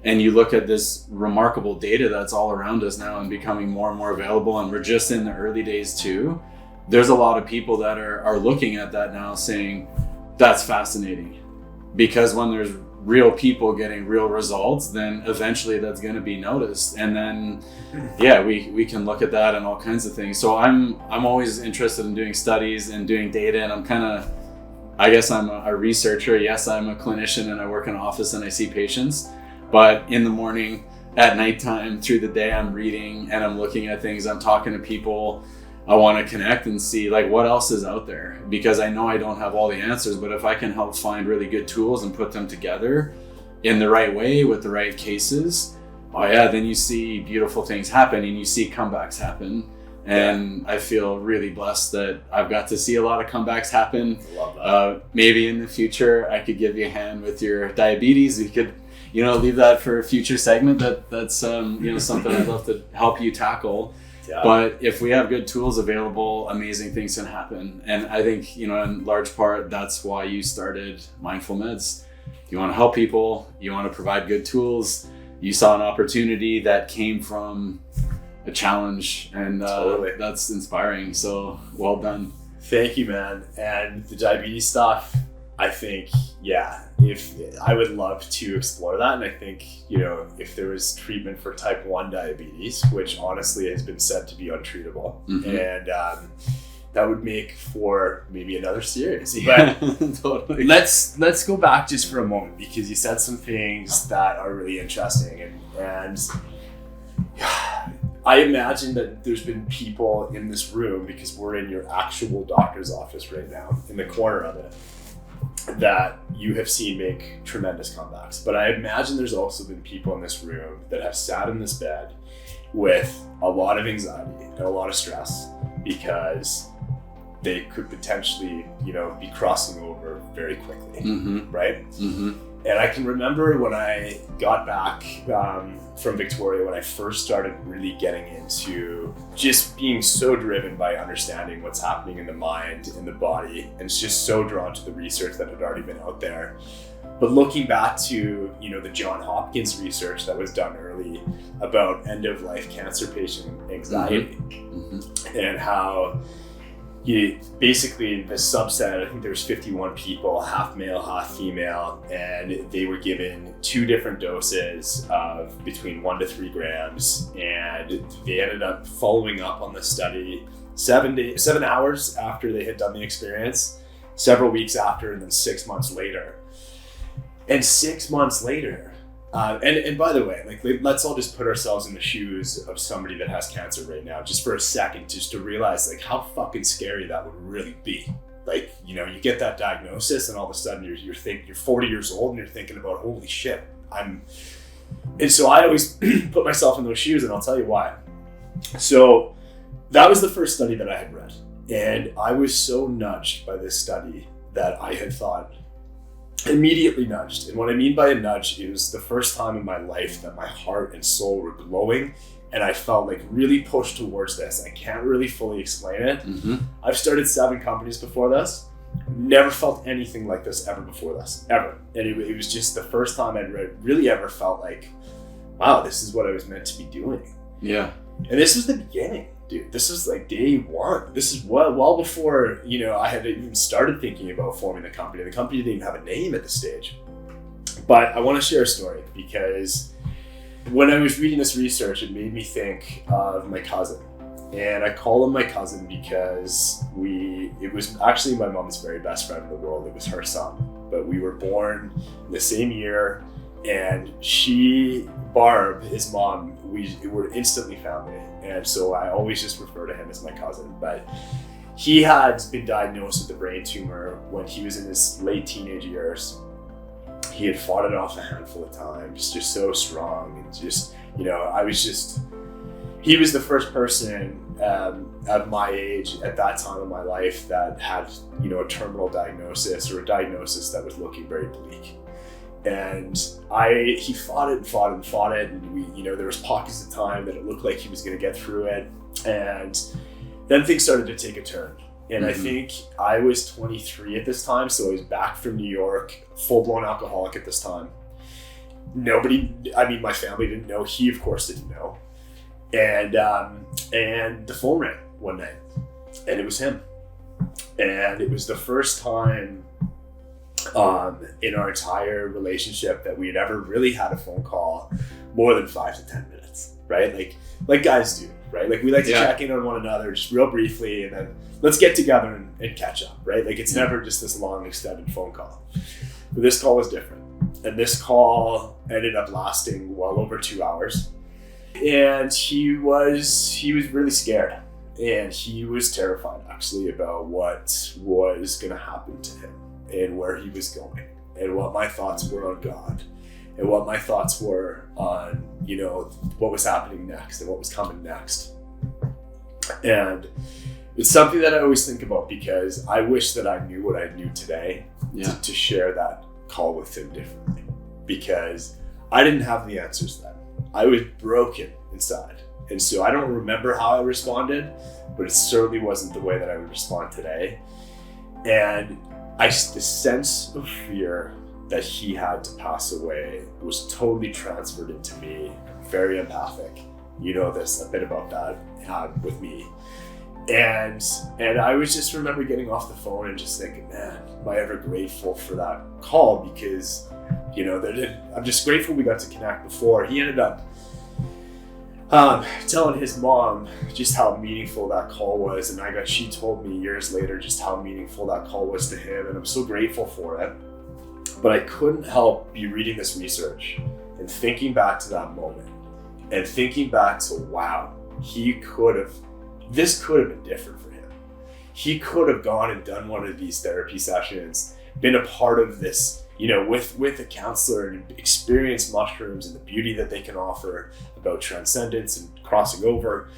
and you look at this remarkable data that's all around us now and becoming more and more available, and we're just in the early days too, there's a lot of people that are looking at that now saying, that's fascinating. Because when there's real people getting real results, then eventually that's going to be noticed. And then, we can look at that and all kinds of things. So I'm always interested in doing studies and doing data, and I'm kind of, I guess I'm a researcher. Yes, I'm a clinician and I work in an office and I see patients. But in the morning, at nighttime, through the day, I'm reading and I'm looking at things. I'm talking to people. I want to connect and see like what else is out there, because I know I don't have all the answers, but if I can help find really good tools and put them together in the right way with the right cases, then you see beautiful things happen and you see comebacks happen. And I feel really blessed that I've got to see a lot of comebacks happen. Love that. Maybe in the future, I could give you a hand with your diabetes. We could, leave that for a future segment. That's something I'd love to help you tackle. Yeah. But if we have good tools available, amazing things can happen. And I think, in large part, that's why you started Mindfulmeds. You want to help people. You want to provide good tools. You saw an opportunity that came from a challenge, and totally. That's inspiring. So well done. Thank you, man. And the diabetes stuff, I think, if I would love to explore that. And I think, if there was treatment for type 1 diabetes, which honestly has been said to be untreatable, and that would make for maybe another series. But totally. Let's go back just for a moment, because you said some things that are really interesting, and I imagine that there's been people in this room, because we're in your actual doctor's office right now, in the corner of it, that you have seen make tremendous comebacks. But I imagine there's also been people in this room that have sat in this bed with a lot of anxiety and a lot of stress, because they could potentially, be crossing over very quickly, right? And I can remember when I got back from Victoria, when I first started really getting into just being so driven by understanding what's happening in the mind and the body, and just so drawn to the research that had already been out there. But looking back to, the John Hopkins research that was done early about end-of-life cancer patient anxiety, and how basically the subset, I think there was 51 people, half male, half female, and they were given 2 different doses of between 1 to 3 grams, and they ended up following up on the study 7 hours after they had done the experience, several weeks after, and then 6 months later. And 6 months later, and by the way, let's all just put ourselves in the shoes of somebody that has cancer right now, just for a second, just to realize how fucking scary that would really be. You get that diagnosis, and all of a sudden you're 40 years old, and you're thinking about, holy shit, and so I always put myself in those shoes, and I'll tell you why. So that was the first study that I had read, and I was so nudged by this study that I had thought, immediately nudged. And what I mean by a nudge, it was the first time in my life that my heart and soul were glowing, and I felt really pushed towards this. I can't really fully explain it. I've started 7 companies before this. Never felt anything like this ever before this, ever. And it was just the first time I'd really ever felt like, wow, this is what I was meant to be doing. Yeah. And this was the beginning. Dude, this was day 1. This is well before, I had even started thinking about forming the company. The company didn't even have a name at this stage. But I want to share a story, because when I was reading this research, it made me think of my cousin. And I call him my cousin because it was actually my mom's very best friend in the world. It was her son. But we were born in the same year, and Barb, his mom, we were instantly family. And so I always just refer to him as my cousin. But he had been diagnosed with a brain tumor when he was in his late teenage years. He had fought it off a handful of times, just so strong. And just, he was the first person at my age at that time of my life that had, a terminal diagnosis, or a diagnosis that was looking very bleak. And he fought it and fought it and fought it. And we, there was pockets of time that it looked like he was going to get through it. And then things started to take a turn. And I think I was 23 at this time. So I was back from New York, full-blown alcoholic at this time. My family didn't know. He, of course, didn't know. And the phone rang one night, and it was him. And it was the first time in our entire relationship that we had ever really had a phone call more than 5 to 10 minutes, right? Like guys do, right? Like we like to check in on one another just real briefly, and then let's get together and catch up, right? Like it's never just this long extended phone call. But this call was different. And this call ended up lasting well over 2 hours. And he was really scared. And he was terrified actually about what was going to happen to him and where he was going and what my thoughts were on God and what my thoughts were on, what was happening next and what was coming next. And it's something that I always think about because I wish that I knew what I knew today to share that call with him differently, because I didn't have the answers then. I was broken inside. And so I don't remember how I responded, but it certainly wasn't the way that I would respond today. And the sense of fear that he had to pass away was totally transferred into me. Very empathic. You know this, a bit about that with me. And I was just remember getting off the phone and just thinking, man, am I ever grateful for that call? Because, I'm just grateful we got to connect before. He ended up telling his mom just how meaningful that call was, and she told me years later just how meaningful that call was to him, and I'm so grateful for it. But I couldn't help be reading this research and thinking back to that moment and thinking back to, wow, this could have been different for him. He could have gone and done one of these therapy sessions, been a part of this, with a counselor, and experience mushrooms and the beauty that they can offer about transcendence and crossing over.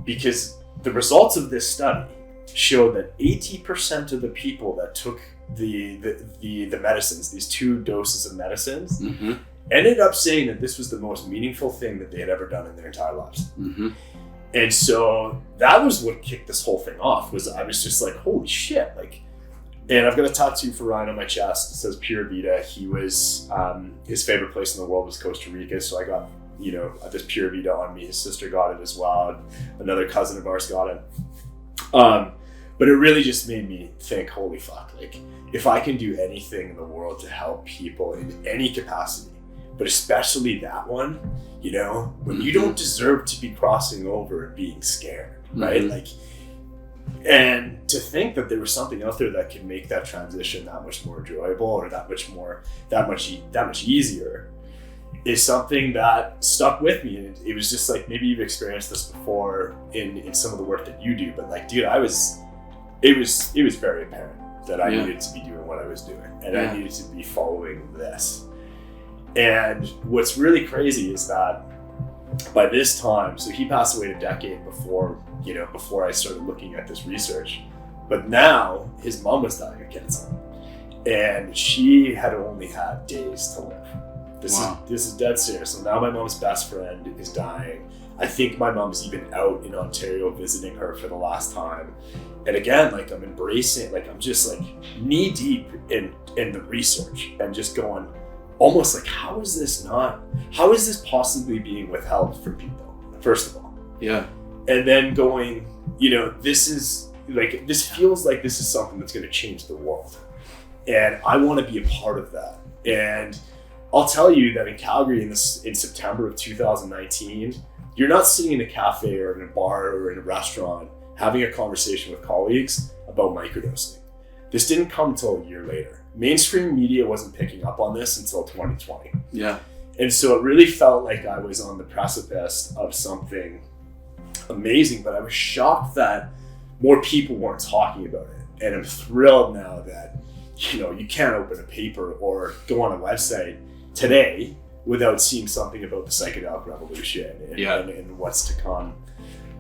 Because the results of this study showed that 80% of the people that took the medicines, these 2 doses of medicines, ended up saying that this was the most meaningful thing that they had ever done in their entire lives. And so that was what kicked this whole thing off. I was just like, holy shit, and I've got a tattoo for Ryan on my chest. It says Pura Vida. He was, his favorite place in the world was Costa Rica. So I got, this Pura Vida on me. His sister got it as well. Another cousin of ours got it. But it really just made me think, holy fuck, if I can do anything in the world to help people in any capacity, but especially that one, when you don't deserve to be crossing over and being scared, right? And to think that there was something out there that could make that transition that much more enjoyable or that much easier is something that stuck with me. And it was just maybe you've experienced this before in some of the work that you do, but dude, it was very apparent that I needed to be doing what I was doing, and I needed to be following this. And what's really crazy is that by this time, so he passed away a decade before I started looking at this research, but now his mom was dying of cancer, and she had only had days to live. This is dead serious. So now my mom's best friend is dying. I think my mom's even out in Ontario visiting her for the last time. And again, I'm embracing, I'm just knee deep in the research and just going, almost how is this possibly being withheld from people, first of all? Yeah. And then going, this feels like this is something that's going to change the world. And I want to be a part of that. And I'll tell you that in Calgary in September of 2019, you're not sitting in a cafe or in a bar or in a restaurant having a conversation with colleagues about microdosing. This didn't come until a year later. Mainstream media wasn't picking up on this until 2020. Yeah. And so it really felt like I was on the precipice of something amazing, but I was shocked that more people weren't talking about it. And I'm thrilled now that, you can't open a paper or go on a website today without seeing something about the psychedelic revolution and what's to come.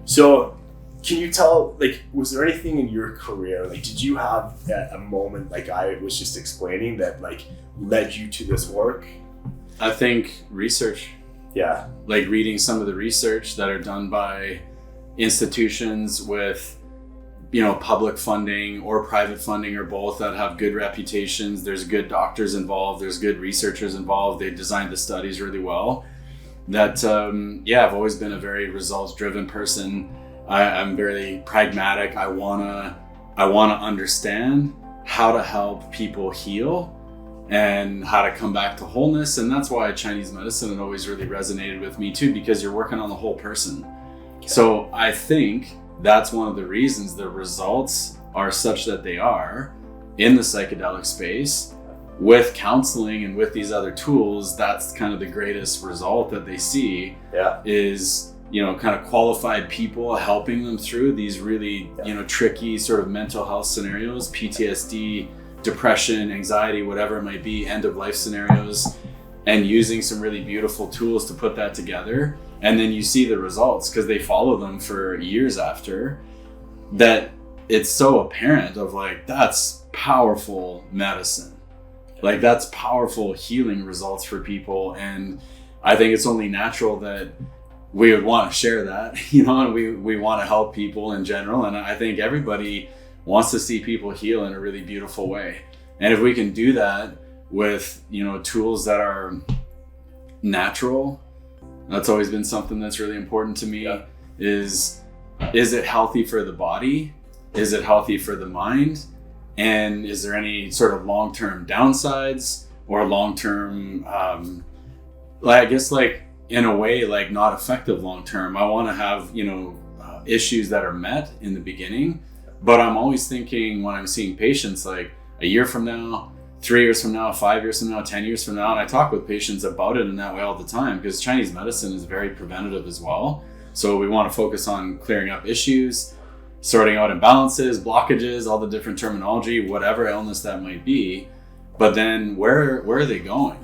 So can you tell, like, was there anything in your career, like, did you have a moment, like I was just explaining, that like led you to this work? I think research. Yeah. Like reading some of the research that are done by institutions with, public funding or private funding or both that have good reputations. There's good doctors involved. There's good researchers involved. They designed the studies really well. That, I've always been a very results-driven person. I'm very pragmatic. I wanna understand how to help people heal and how to come back to wholeness. And that's why Chinese medicine had always really resonated with me too, because you're working on the whole person. Okay. So I think that's one of the reasons the results are such that they are in the psychedelic space. With counseling and with these other tools, that's kind of the greatest result that they see. Is kind of qualified people helping them through these really tricky sort of mental health scenarios, PTSD, depression, anxiety, whatever it might be, end of life scenarios, and using some really beautiful tools to put that together. And then you see the results because they follow them for years after. That it's so apparent of like, that's powerful medicine. Like that's powerful healing results for people. And I think it's only natural that we would want to share that, and we want to help people in general. And I think everybody wants to see people heal in a really beautiful way. And if we can do that with, tools that are natural, that's always been something that's really important to me. Is it healthy for the body? Is it healthy for the mind? And is there any sort of long-term downsides or long-term, in a way, like not effective long-term? I want to have, issues that are met in the beginning, but I'm always thinking when I'm seeing patients, like a year from now, 3 years from now, 5 years from now, 10 years from now. And I talk with patients about it in that way all the time, because Chinese medicine is very preventative as well. So we want to focus on clearing up issues, sorting out imbalances, blockages, all the different terminology, whatever illness that might be. But then where are they going?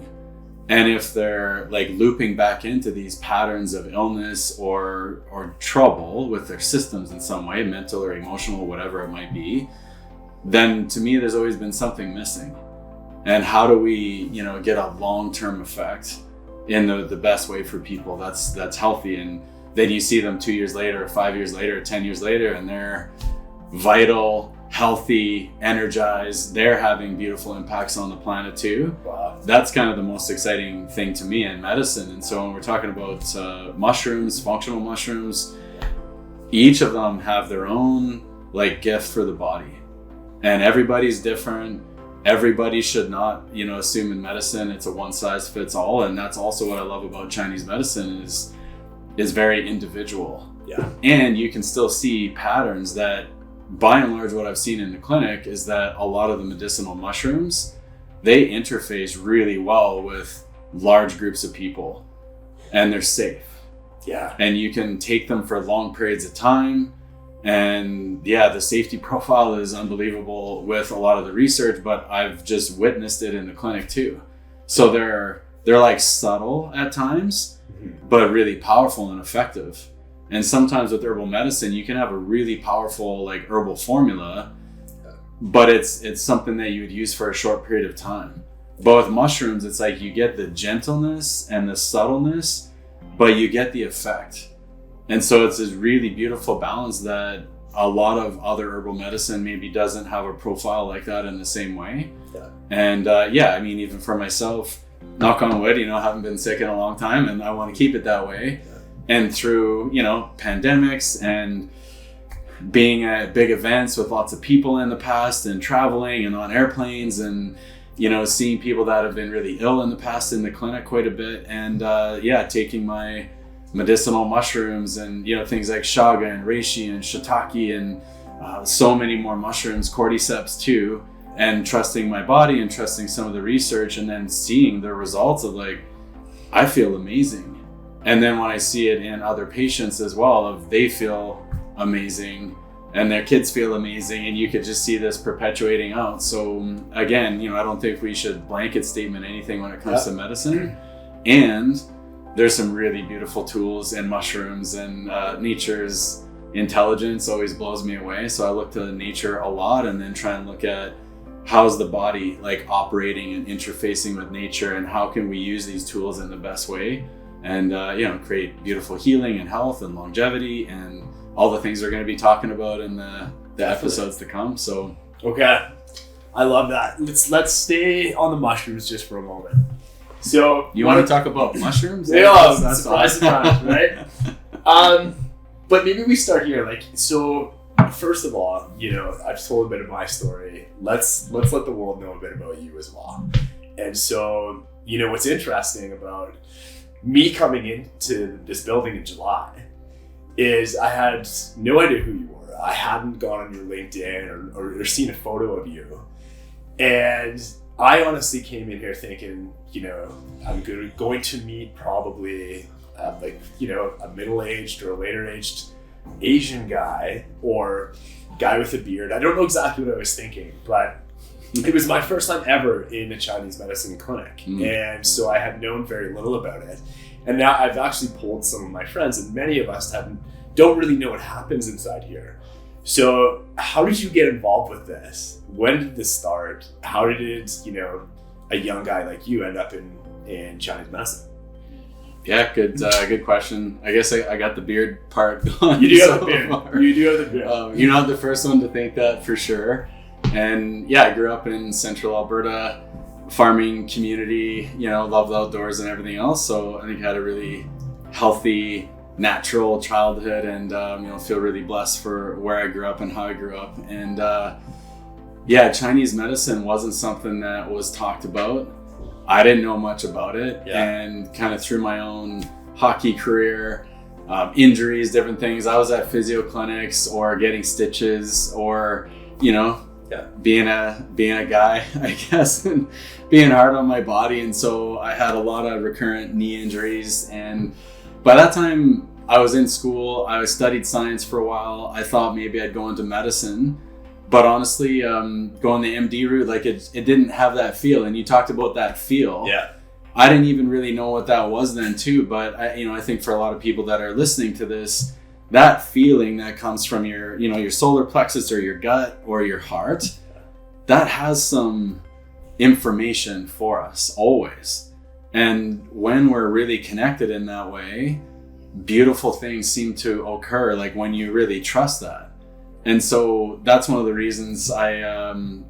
And if they're like looping back into these patterns of illness or trouble with their systems in some way, mental or emotional, whatever it might be, then to me, there's always been something missing. And how do we, get a long-term effect in the best way for people that's healthy? And then you see them 2 years later, 5 years later, 10 years later, and they're vital, healthy, energized. They're having beautiful impacts on the planet too. Wow. That's kind of the most exciting thing to me in medicine. And so when we're talking about mushrooms, functional mushrooms, each of them have their own like gift for the body, and everybody's different. Everybody should not, assume in medicine it's a one size fits all. And that's also what I love about Chinese medicine is very individual. Yeah. And you can still see patterns that, by and large, what I've seen in the clinic is that a lot of the medicinal mushrooms, they interface really well with large groups of people, and they're safe. Yeah. And you can take them for long periods of time. And the safety profile is unbelievable with a lot of the research, but I've just witnessed it in the clinic too. So they're like subtle at times, but really powerful and effective. And sometimes with herbal medicine, you can have a really powerful like herbal formula, but it's something that you would use for a short period of time. But with mushrooms, it's like you get the gentleness and the subtleness, but you get the effect. And so it's this really beautiful balance that a lot of other herbal medicine maybe doesn't have a profile like that in the same way. Yeah. And even for myself, knock on wood, haven't been sick in a long time, and I want to keep it that way. Yeah. And through, pandemics and being at big events with lots of people in the past and traveling and on airplanes and, seeing people that have been really ill in the past in the clinic quite a bit. And taking my medicinal mushrooms and, things like shaga and reishi and shiitake and so many more mushrooms, cordyceps too, and trusting my body and trusting some of the research, and then seeing the results of like, I feel amazing. And then when I see it in other patients as well, of they feel amazing and their kids feel amazing, and you could just see this perpetuating out. So again, I don't think we should blanket statement anything when it comes to medicine. And there's some really beautiful tools in mushrooms and nature's intelligence always blows me away. So I look to nature a lot, and then try and look at how's the body like operating and interfacing with nature, and how can we use these tools in the best way, and create beautiful healing and health and longevity and all the things we're going to be talking about in the episodes to come. So okay, I love that. Let's stay on the mushrooms just for a moment. So you want to talk about mushrooms? Yeah, surprise, right? But maybe we start here. Like, so first of all, I've told a bit of my story. Let's let the world know a bit about you as well. And so, what's interesting about me coming into this building in July is I had no idea who you were. I hadn't gone on your LinkedIn or seen a photo of you. And I honestly came in here thinking, I'm going to meet probably a middle-aged or a later-aged Asian guy or guy with a beard. I don't know exactly what I was thinking, but it was my first time ever in a Chinese medicine clinic. And so I had known very little about it. And now I've actually polled some of my friends, and many of us don't really know what happens inside here. So how did you get involved with this? When did this start? How did a young guy like you end up in Chinese medicine? Yeah, good question. I guess I got the beard part going. You do have the beard. You do have the beard. You're not the first one to think that, for sure. And yeah, I grew up in central Alberta, farming community, loved the outdoors and everything else. So I think I had a really healthy, natural childhood, and feel really blessed for where I grew up and how I grew up. And Chinese medicine wasn't something that was talked about. I didn't know much about it, and kind of through my own hockey career, injuries, different things, I was at physio clinics or getting stitches or, being a guy, I guess, and being hard on my body. And so I had a lot of recurrent knee injuries. And by that time I was in school, I studied science for a while. I thought maybe I'd go into medicine. But honestly, going the MD route, like it didn't have that feel. And you talked about that feel. Yeah. I didn't even really know what that was then too. But I think for a lot of people that are listening to this, that feeling that comes from your solar plexus or your gut or your heart, that has some information for us always. And when we're really connected in that way, beautiful things seem to occur, like when you really trust that. And so that's one of the reasons I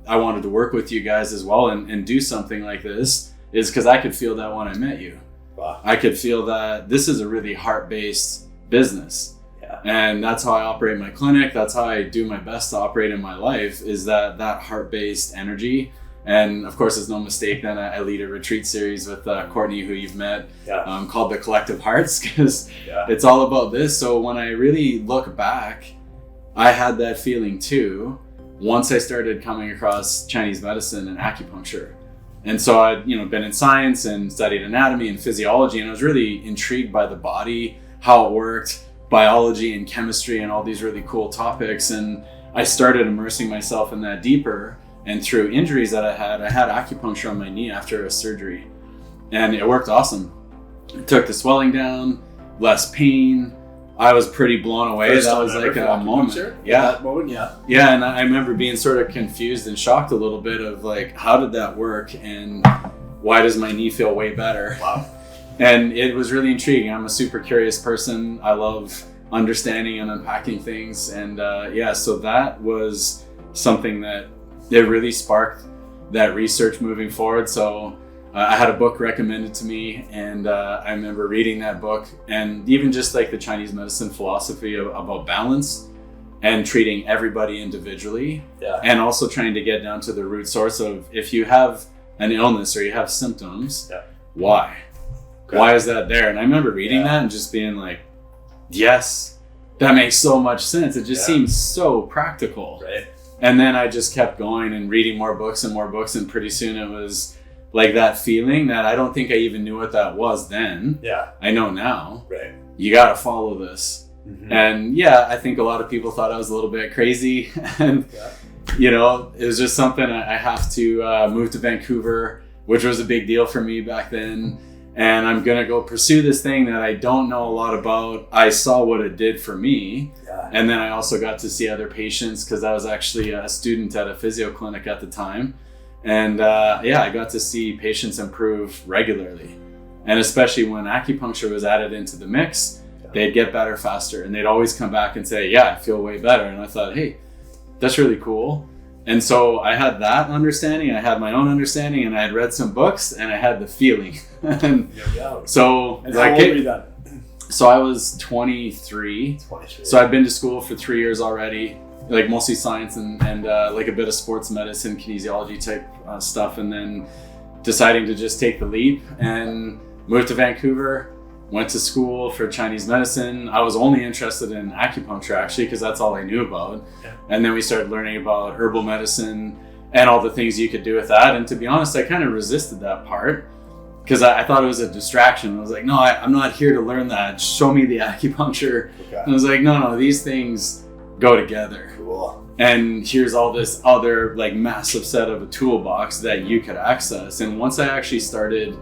wanted to work with you guys as well and do something like this, is because I could feel that when I met you. Wow. I could feel that this is a really heart-based business. Yeah. And that's how I operate my clinic. That's how I do my best to operate in my life, is that heart-based energy. And of course, it's no mistake that I lead a retreat series with Courtney, who you've met, called The Collective Hearts, because it's all about this. So when I really look back, I had that feeling too once I started coming across Chinese medicine and acupuncture. And so I'd been in science and studied anatomy and physiology, and I was really intrigued by the body, how it worked, biology and chemistry and all these really cool topics. And I started immersing myself in that deeper. And through injuries that I had acupuncture on my knee after a surgery, and it worked awesome. It took the swelling down, less pain. I was pretty blown away. First that was like a moment. That moment, yeah. Yeah, and I remember being sort of confused and shocked a little bit of like, how did that work? And why does my knee feel way better? Wow. And it was really intriguing. I'm a super curious person. I love understanding and unpacking things. And so that was something that it really sparked that research moving forward. So I had a book recommended to me, and I remember reading that book, and even just like the Chinese medicine philosophy about balance and treating everybody individually, and also trying to get down to the root source of, if you have an illness or you have symptoms, why? Okay. Why is that there? And I remember reading that and just being like, yes, that makes so much sense. It just seems so practical. Right. And then I just kept going and reading more books, and pretty soon it was like that feeling that I don't think I even knew what that was then. Yeah. I know now. Right. You got to follow this. Mm-hmm. And I think a lot of people thought I was a little bit crazy. And, it was just something I have to move to Vancouver, which was a big deal for me back then. And I'm going to go pursue this thing that I don't know a lot about. I saw what it did for me. Yeah. And then I also got to see other patients because I was actually a student at a physio clinic at the time. And I got to see patients improve regularly. And especially when acupuncture was added into the mix, they'd get better faster. And they'd always come back and say, yeah, I feel way better. And I thought, hey, that's really cool. And so I had that understanding, I had my own understanding, and I had read some books, and I had the feeling. And so, and how old were you then? So I was 23. So I'd been to school for 3 years already, like mostly science and like a bit of sports medicine, kinesiology type stuff, and then deciding to just take the leap and moved to Vancouver. Went to school for Chinese medicine. I was only interested in acupuncture actually because that's all I knew about. Yeah. And then we started learning about herbal medicine and all the things you could do with that. And to be honest, I kind of resisted that part because I thought it was a distraction. I was like, no, I'm not here to learn that. Show me the acupuncture. Okay. And I was like, no, these things go together. Cool. And here's all this other like massive set of a toolbox that you could access. And once I actually started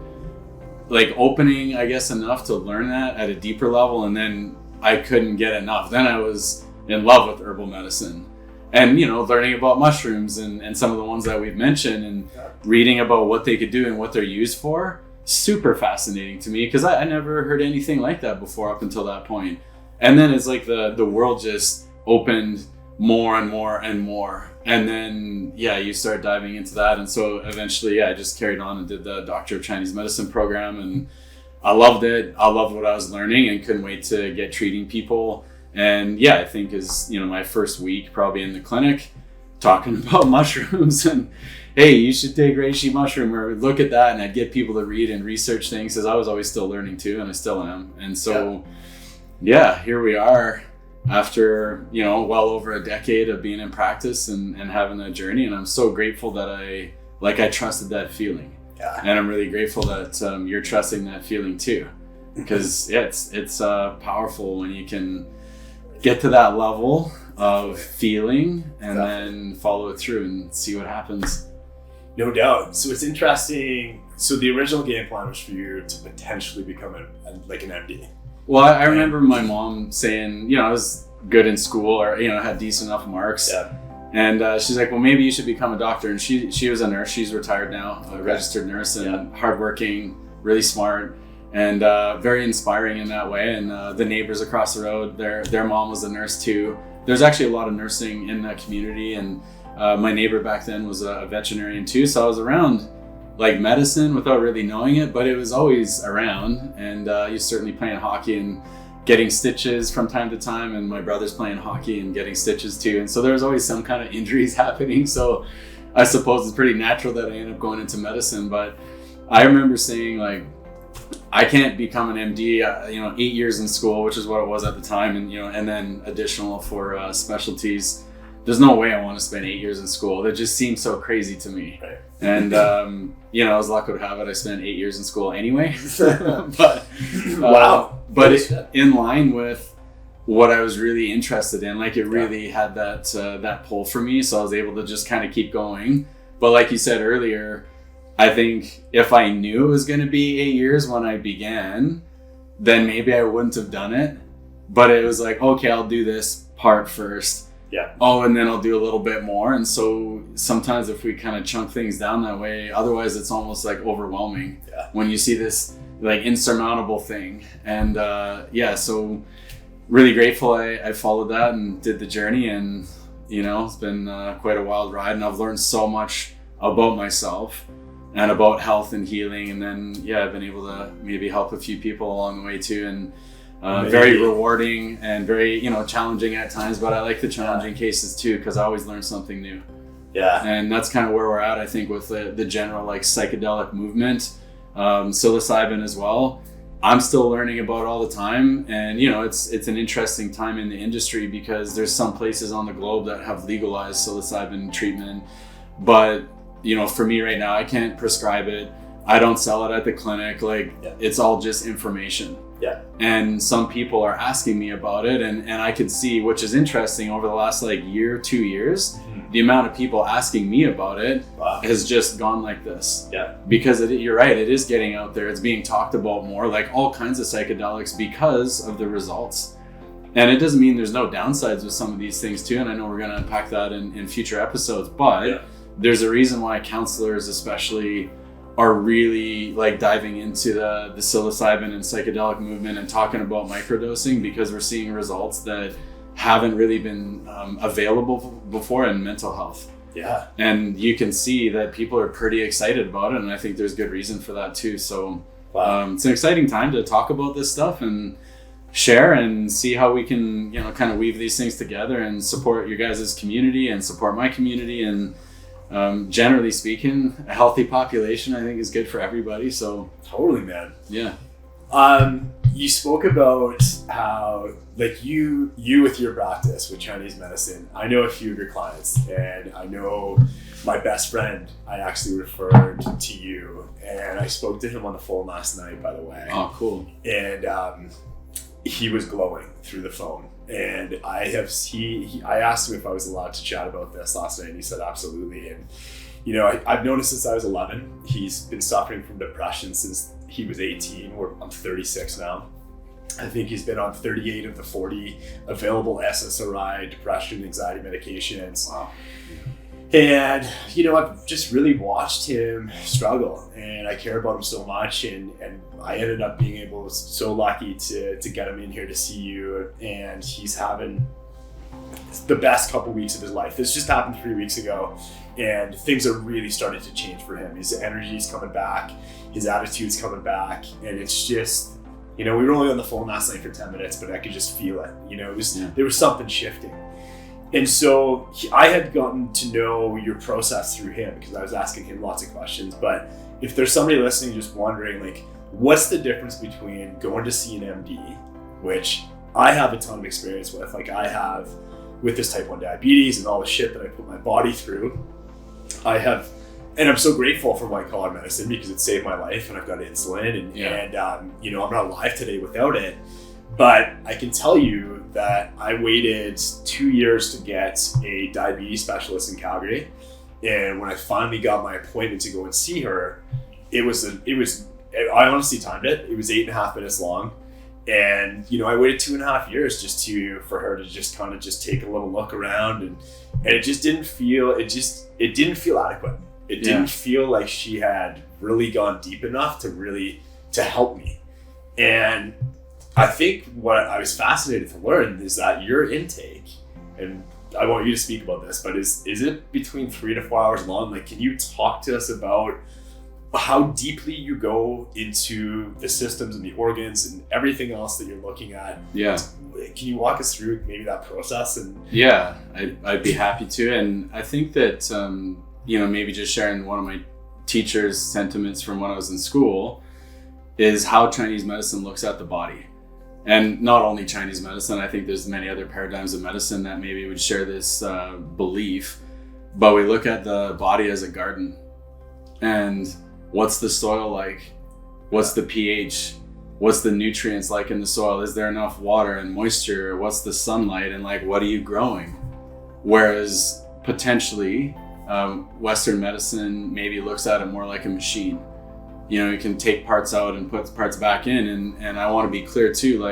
like opening, I guess, enough to learn that at a deeper level, and then I couldn't get enough. Then I was in love with herbal medicine and, learning about mushrooms and some of the ones that we've mentioned and reading about what they could do and what they're used for. Super fascinating to me because I never heard anything like that before up until that point. And then it's like the world just opened more and more and more. And then, you start diving into that. And so eventually, I just carried on and did the Doctor of Chinese Medicine program. And I loved it. I loved what I was learning and couldn't wait to get treating people. And I think is, my first week probably in the clinic talking about mushrooms and, hey, you should take reishi mushroom or look at that. And I'd get people to read and research things because I was always still learning too. And I still am. And so, here we are. After, well over a decade of being in practice and having that journey. And I'm so grateful that I trusted that feeling. Yeah. And I'm really grateful that you're trusting that feeling too. Because it's powerful when you can get to that level of feeling and then follow it through and see what happens. No doubt. So it's interesting. So the original game plan was for you to potentially become an MD. Well, I remember my mom saying, I was good in school or, had decent enough marks. Yeah. And she's like, well, maybe you should become a doctor. And she was a nurse. She's retired now, a registered nurse and hardworking, really smart and very inspiring in that way. And the neighbors across the road, their mom was a nurse too. There's actually a lot of nursing in the community. And my neighbor back then was a veterinarian too. So I was around like medicine without really knowing it, but it was always around. And you're certainly playing hockey and getting stitches from time to time. And my brother's playing hockey and getting stitches too. And so there was always some kind of injuries happening. So I suppose it's pretty natural that I ended up going into medicine. But I remember saying like, I can't become an MD, 8 years in school, which is what it was at the time. And, and then additional for specialties. There's no way I want to spend 8 years in school. That just seems so crazy to me. Right. And, as luck would have it, I spent 8 years in school anyway. But wow. But it's in line with what I was really interested in. Like it really had that pull for me. So I was able to just kind of keep going. But like you said earlier, I think if I knew it was going to be 8 years when I began, then maybe I wouldn't have done it. But it was like, okay, I'll do this part first. Yeah. Oh, and then I'll do a little bit more. And so sometimes if we kind of chunk things down that way, otherwise it's almost like overwhelming when you see this like insurmountable thing. And so really grateful I followed that and did the journey. And, it's been quite a wild ride. And I've learned so much about myself and about health and healing. And then, I've been able to maybe help a few people along the way too. And very rewarding and very, challenging at times, but I like the challenging cases too, because I always learn something new. Yeah. And that's kind of where we're at, I think, with the general like psychedelic movement, psilocybin as well. I'm still learning about all the time. And, it's an interesting time in the industry because there's some places on the globe that have legalized psilocybin treatment. But, for me right now, I can't prescribe it. I don't sell it at the clinic. It's all just information. Yeah. And some people are asking me about it and I could see, which is interesting, over the last year, 2 years, the amount of people asking me about it has just gone like this. Yeah. Because you're right, it is getting out there. It's being talked about more, like all kinds of psychedelics because of the results. And it doesn't mean there's no downsides with some of these things too. And I know we're going to unpack that in future episodes, but there's a reason why counselors especially are really like diving into the psilocybin and psychedelic movement and talking about microdosing, because we're seeing results that haven't really been available before in mental health. Yeah. And you can see that people are pretty excited about it. And I think there's good reason for that too. So it's an exciting time to talk about this stuff and share and see how we can, kind of weave these things together and support your guys' community and support my community. And generally speaking, a healthy population, I think, is good for everybody. So totally, man. Yeah. You spoke about how, like, you with your practice with Chinese medicine, I know a few of your clients, and I know my best friend, I actually referred to you, and I spoke to him on the phone last night, by the way. Oh, cool. And he was glowing through the phone. And I asked him if I was allowed to chat about this last night, and he said absolutely. And I've noticed since I was 11, he's been suffering from depression since he was 18. I'm 36 now. I think he's been on 38 of the 40 available SSRI, depression, anxiety medications. Wow. And, I've just really watched him struggle, and I care about him so much. And I ended up being so lucky to get him in here to see you. And he's having the best couple weeks of his life. This just happened 3 weeks ago, and things are really starting to change for him. His energy's coming back, his attitude's coming back, and it's just, we were only on the phone last night for 10 minutes, but I could just feel it. There was something shifting. And so I had gotten to know your process through him because I was asking him lots of questions. But if there's somebody listening just wondering, like, what's the difference between going to see an MD, which I have a ton of experience with, like I have with this type 1 diabetes and all the shit that I put my body through. And I'm so grateful for white collar medicine because it saved my life, and I've got insulin, and I'm not alive today without it. But I can tell you that I waited 2 years to get a diabetes specialist in Calgary. And when I finally got my appointment to go and see her, I honestly timed it. It was 8.5 minutes long. And, I waited 2.5 years for her to just kind of just take a little look around, and it just didn't feel, it didn't feel adequate. It didn't feel like she had really gone deep enough to help me. And I think what I was fascinated to learn is that your intake, and I want you to speak about this, but is it between 3 to 4 hours long? Like, can you talk to us about how deeply you go into the systems and the organs and everything else that you're looking at? Yeah. Can you walk us through maybe that process? And yeah, I'd be happy to. And I think that, maybe just sharing one of my teacher's sentiments from when I was in school is how Chinese medicine looks at the body. And not only Chinese medicine, I think there's many other paradigms of medicine that maybe would share this belief, but we look at the body as a garden. And what's the soil like? What's the pH? What's the nutrients like in the soil? Is there enough water and moisture? What's the sunlight? And what are you growing? Whereas potentially Western medicine maybe looks at it more like a machine. You can take parts out and put parts back in. And I want to be clear too,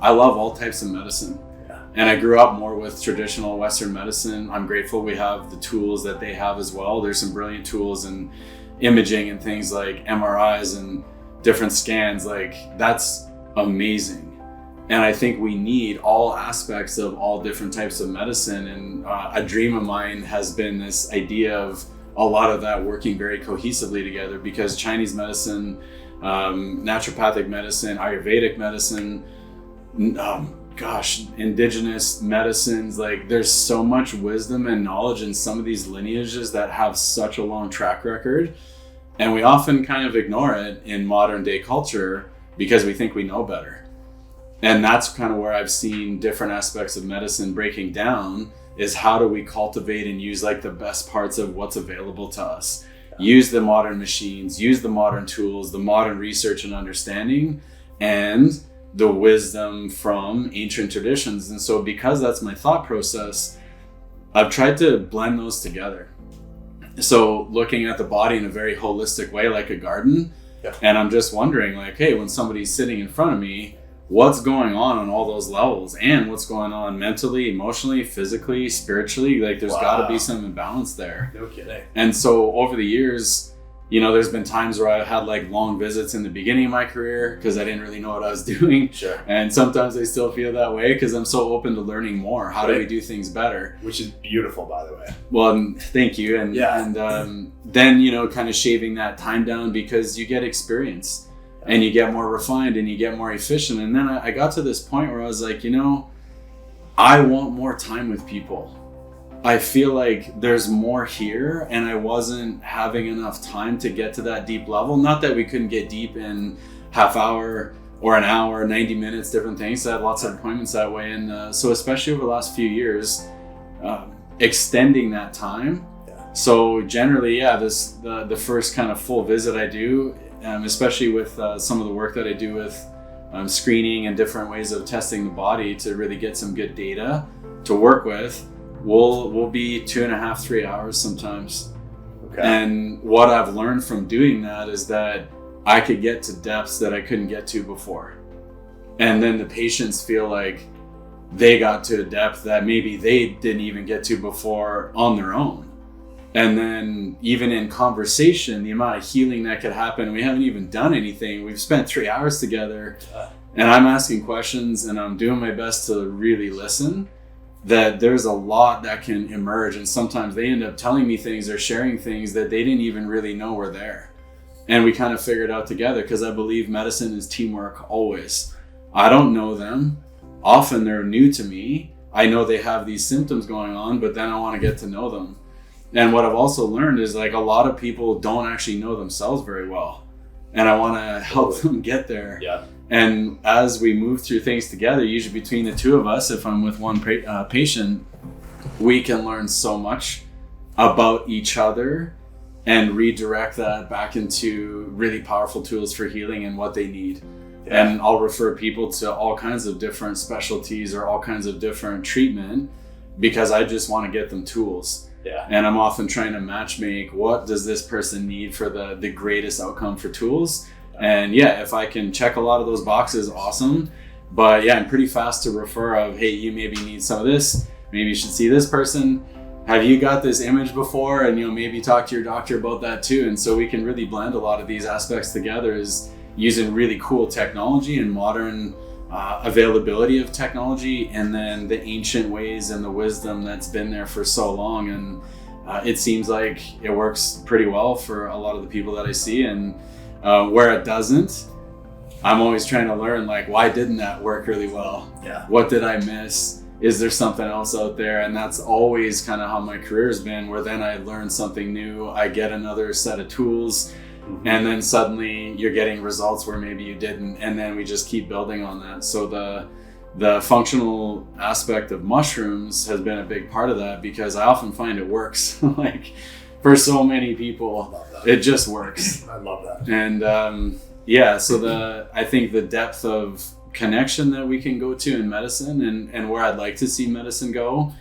I love all types of medicine. Yeah. And I grew up more with traditional Western medicine. I'm grateful we have the tools that they have as well. There's some brilliant tools in imaging and things like MRIs and different scans. That's amazing. And I think we need all aspects of all different types of medicine. And a dream of mine has been this idea of a lot of that working very cohesively together, because Chinese medicine, naturopathic medicine, Ayurvedic medicine, indigenous medicines, there's so much wisdom and knowledge in some of these lineages that have such a long track record. And we often kind of ignore it in modern day culture because we think we know better. And that's kind of where I've seen different aspects of medicine breaking down, is how do we cultivate and use the best parts of what's available to us. Use the modern machines, use the modern tools, the modern research and understanding, and the wisdom from ancient traditions. And so because that's my thought process, I've tried to blend those together. So looking at the body in a very holistic way, like a garden. Yeah. And I'm just wondering, hey, when somebody's sitting in front of me, what's going on all those levels, and what's going on mentally, emotionally, physically, spiritually. Like there's got to be some imbalance there. No kidding. And so over the years, you know, there's been times where I had like long visits in the beginning of my career because I didn't really know what I was doing. Sure. And sometimes I still feel that way because I'm so open to learning more. How do we do things better? Which is beautiful, by the way. Well, thank you. And, then, you know, kind of shaving that time down because you get experience and you get more refined and you get more efficient. And then I got to this point where I was like, you know, I want more time with people. I feel like there's more here, and I wasn't having enough time to get to that deep level. Not that we couldn't get deep in half hour or an hour, 90 minutes, different things. I had lots of appointments that way. And so especially over the last few years, extending that time. Yeah. So generally, the first kind of full visit I do, especially with some of the work that I do with screening and different ways of testing the body to really get some good data to work with, we'll be 2.5, 3 hours sometimes. Okay. And what I've learned from doing that is that I could get to depths that I couldn't get to before. And then the patients feel like they got to a depth that maybe they didn't even get to before on their own. And then even in conversation, the amount of healing that could happen, we haven't even done anything. We've spent 3 hours together and I'm asking questions and I'm doing my best to really listen. That there's a lot that can emerge, and sometimes they end up telling me things or sharing things that they didn't even really know were there. And we kind of figured out together because I believe medicine is teamwork always. I don't know them. Often they're new to me. I know they have these symptoms going on, but then I want to get to know them. And what I've also learned is like a lot of people don't actually know themselves very well. And I want to help them get there. Yeah. And as we move through things together, usually between the two of us, if I'm with one patient, we can learn so much about each other and redirect that back into really powerful tools for healing and what they need. Yeah. And I'll refer people to all kinds of different specialties or all kinds of different treatment because I just want to get them tools. Yeah. And I'm often trying to matchmake what does this person need for the greatest outcome for tools. And if I can check a lot of those boxes, awesome. But I'm pretty fast to refer of, hey, you maybe need some of this. Maybe you should see this person. Have you got this image before? And maybe talk to your doctor about that too. And so we can really blend a lot of these aspects together is using really cool technology and modern availability of technology, and then the ancient ways and the wisdom that's been there for so long. And it seems like it works pretty well for a lot of the people that I see. And where it doesn't, I'm always trying to learn, like, why didn't that work really well? Yeah. What did I miss? Is there something else out there? And that's always kind of how my career has been, where then I learn something new, I get another set of tools, and then suddenly you're getting results where maybe you didn't, and then we just keep building on that. So the functional aspect of mushrooms has been a big part of that, because I often find it works. Like, for so many people, it just works. I love that. And so I think the depth of connection that we can go to in medicine, and where I'd like to see medicine go,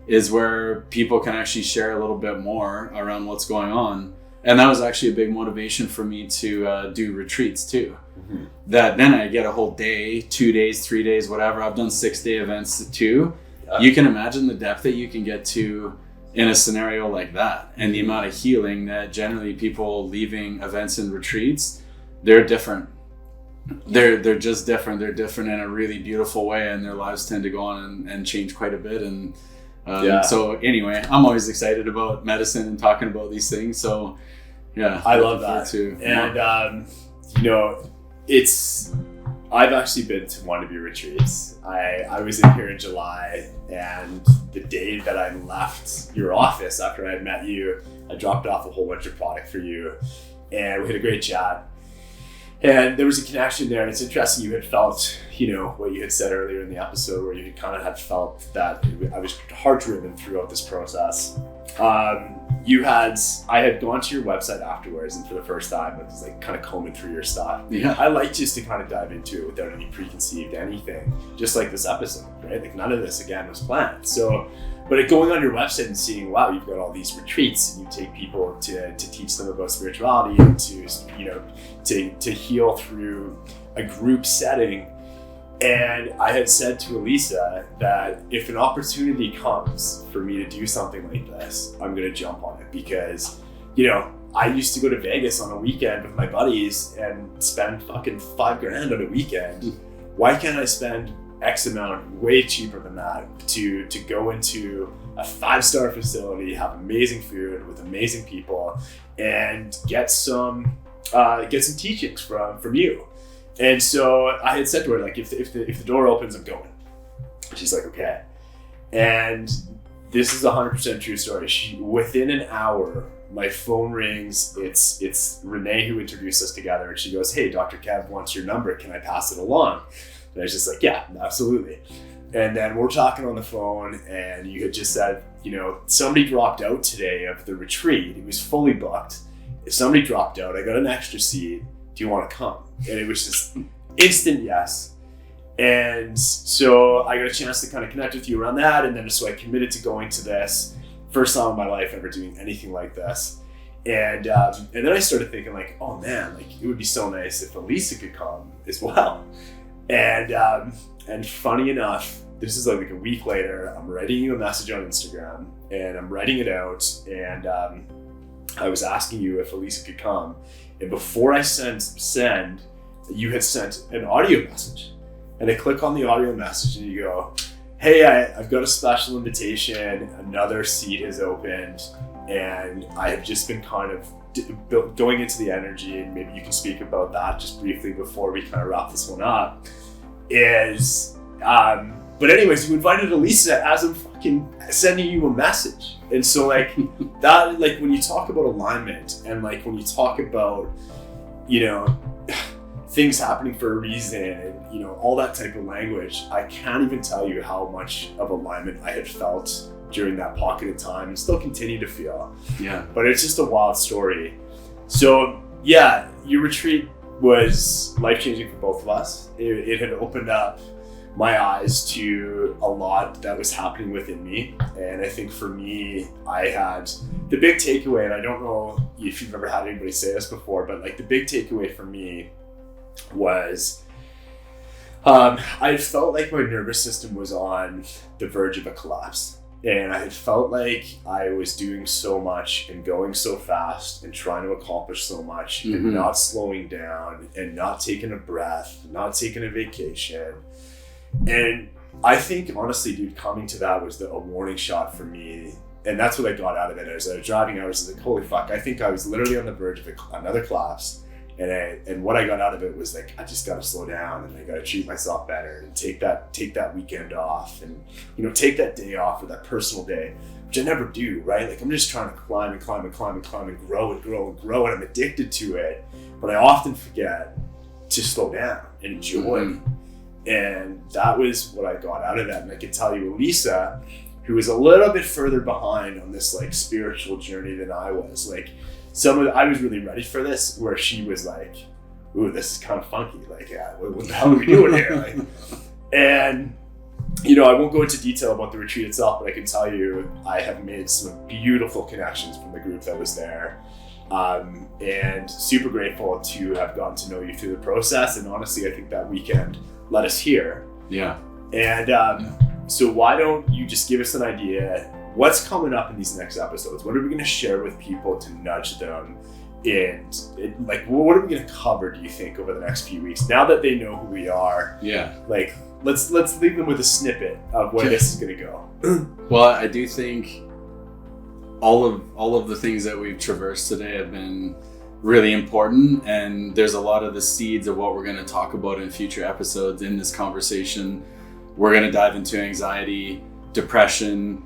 is where people can actually share a little bit more around what's going on. And that was actually a big motivation for me to do retreats too. Mm-hmm. That then I get a whole day, 2 days, 3 days, whatever. I've done 6-day events too. Yeah. You can imagine the depth that you can get to in a scenario like that, and the amount of healing that generally people leaving events and retreats, they're different. They're just different. They're different in a really beautiful way, and their lives tend to go on and change quite a bit. And so anyway, I'm always excited about medicine and talking about these things. So I love that too. And I've actually been to one of your retreats. I was in here in July, and the day that I left your office after I had met you, I dropped off a whole bunch of product for you, and we had a great chat. And there was a connection there, and it's interesting, you had felt, what you had said earlier in the episode, where you kind of had felt that I was hard-driven throughout this process. I had gone to your website afterwards, and for the first time, I was like kind of combing through your stuff. Yeah. I like just to kind of dive into it without any preconceived anything, just like this episode, right? Like none of this again was planned. So, but going on your website and seeing, wow, you've got all these retreats, and you take people to teach them about spirituality and to heal through a group setting. And I had said to Elisa that if an opportunity comes for me to do something like this, I'm going to jump on it because, I used to go to Vegas on a weekend with my buddies and spend fucking $5,000 on a weekend. Why can't I spend X amount, way cheaper than that, to go into a 5-star facility, have amazing food with amazing people, and get some teachings from you? And so I had said to her, like, if the door opens, I'm going. She's like, okay. And this is 100% true story. Within an hour, my phone rings. It's Renee who introduced us together, and she goes, "Hey, Dr. Kev wants your number. Can I pass it along?" And I was just like, "Yeah, absolutely." And then we're talking on the phone, and you had just said, somebody dropped out today of the retreat. It was fully booked. If somebody dropped out, I got an extra seat. Do you want to come? And it was just instant yes. And so I got a chance to kind of connect with you around that. And then so I committed to going to this. First time in my life ever doing anything like this. And then I started thinking like, oh man, like it would be so nice if Elisa could come as well. And funny enough, this is like a week later, I'm writing you a message on Instagram and I'm writing it out. And I was asking you if Elisa could come. And before I send, you had sent an audio message. And I click on the audio message and you go, "Hey, I've got a special invitation. Another seat has opened. And I have just been kind of going into the energy, and maybe you can speak about that just briefly before we kind of wrap this one up." But anyways, you invited Elisa as I'm fucking sending you a message. And so like that, like when you talk about alignment and like when you talk about, things happening for a reason and, all that type of language, I can't even tell you how much of alignment I had felt during that pocket of time and still continue to feel. Yeah. But it's just a wild story. So yeah, your retreat was life-changing for both of us. It had opened up my eyes to a lot that was happening within me. And I think for me, I had the big takeaway, and I don't know if you've ever had anybody say this before, but like the big takeaway for me was I felt like my nervous system was on the verge of a collapse. And I had felt like I was doing so much and going so fast and trying to accomplish so much and not slowing down and not taking a breath, not taking a vacation. And I think, honestly, dude, coming to that was a warning shot for me. And that's what I got out of it. As I was driving, I was like, holy fuck, I think I was literally on the verge of another collapse. And what I got out of it was like, I just got to slow down and I got to treat myself better and take that weekend off and, take that day off or that personal day, which I never do, right? Like I'm just trying to climb and grow and grow and I'm addicted to it. But I often forget to slow down and enjoy. And that was what I got out of that. And I can tell you, Elisa, who was a little bit further behind on this like spiritual journey than I was, like I was really ready for this, where she was like, "Ooh, this is kind of funky. Like, yeah, what the hell are we doing here?" Like, and I won't go into detail about the retreat itself, but I can tell you, I have made some beautiful connections from the group that was there, and super grateful to have gotten to know you through the process. And honestly, I think that weekend led us here. Yeah. And so why don't you just give us an idea? What's coming up in these next episodes? What are we going to share with people to nudge them? And like, what are we going to cover, do you think, over the next few weeks? Now that they know who we are, like, let's leave them with a snippet of where this is going to go. Well, I do think all of the things that we've traversed today have been really important, and there's a lot of the seeds of what we're going to talk about in future episodes in this conversation. We're going to dive into anxiety, depression,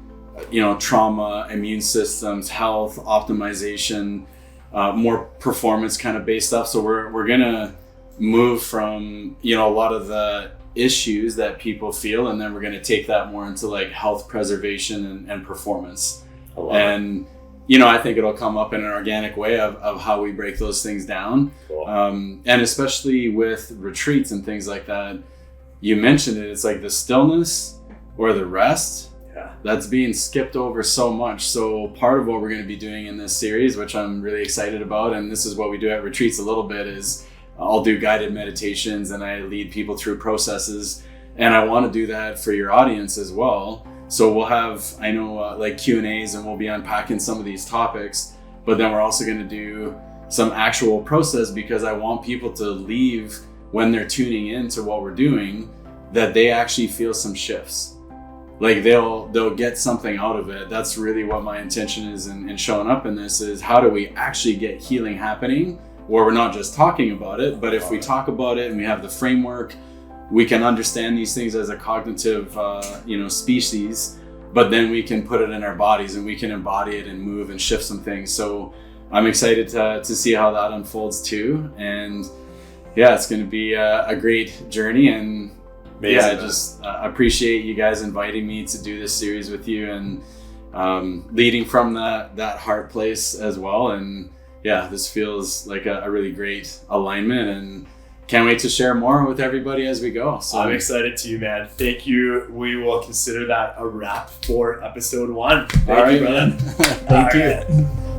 trauma, immune systems, health, optimization, more performance kind of based stuff. So we're gonna move from a lot of the issues that people feel, and then we're gonna take that more into like health preservation and performance. And I think it'll come up in an organic way of how we break those things down. Cool. And especially with retreats and things like that, you mentioned it. It's like the stillness or the rest. That's being skipped over so much. So part of what we're going to be doing in this series, which I'm really excited about, and this is what we do at retreats a little bit, is I'll do guided meditations and I lead people through processes, and I want to do that for your audience as well. So we'll have, I know, like Q&As, and we'll be unpacking some of these topics, but then we're also going to do some actual process, because I want people to leave when they're tuning in to what we're doing, that they actually feel some shifts. Like they'll get something out of it. That's really what my intention is in showing up in this, is how do we actually get healing happening, where we're not just talking about it, but if we talk about it and we have the framework, we can understand these things as a cognitive, species, but then we can put it in our bodies and we can embody it and move and shift some things. So I'm excited to see how that unfolds too. And yeah, it's going to be a great journey. And amazing, yeah, I just appreciate you guys inviting me to do this series with you, and leading from that heart place as well. And yeah, this feels like a really great alignment, and can't wait to share more with everybody as we go. So I'm excited too, man. Thank you. We will consider that a wrap for episode 1. Thank you, brother. Thank you.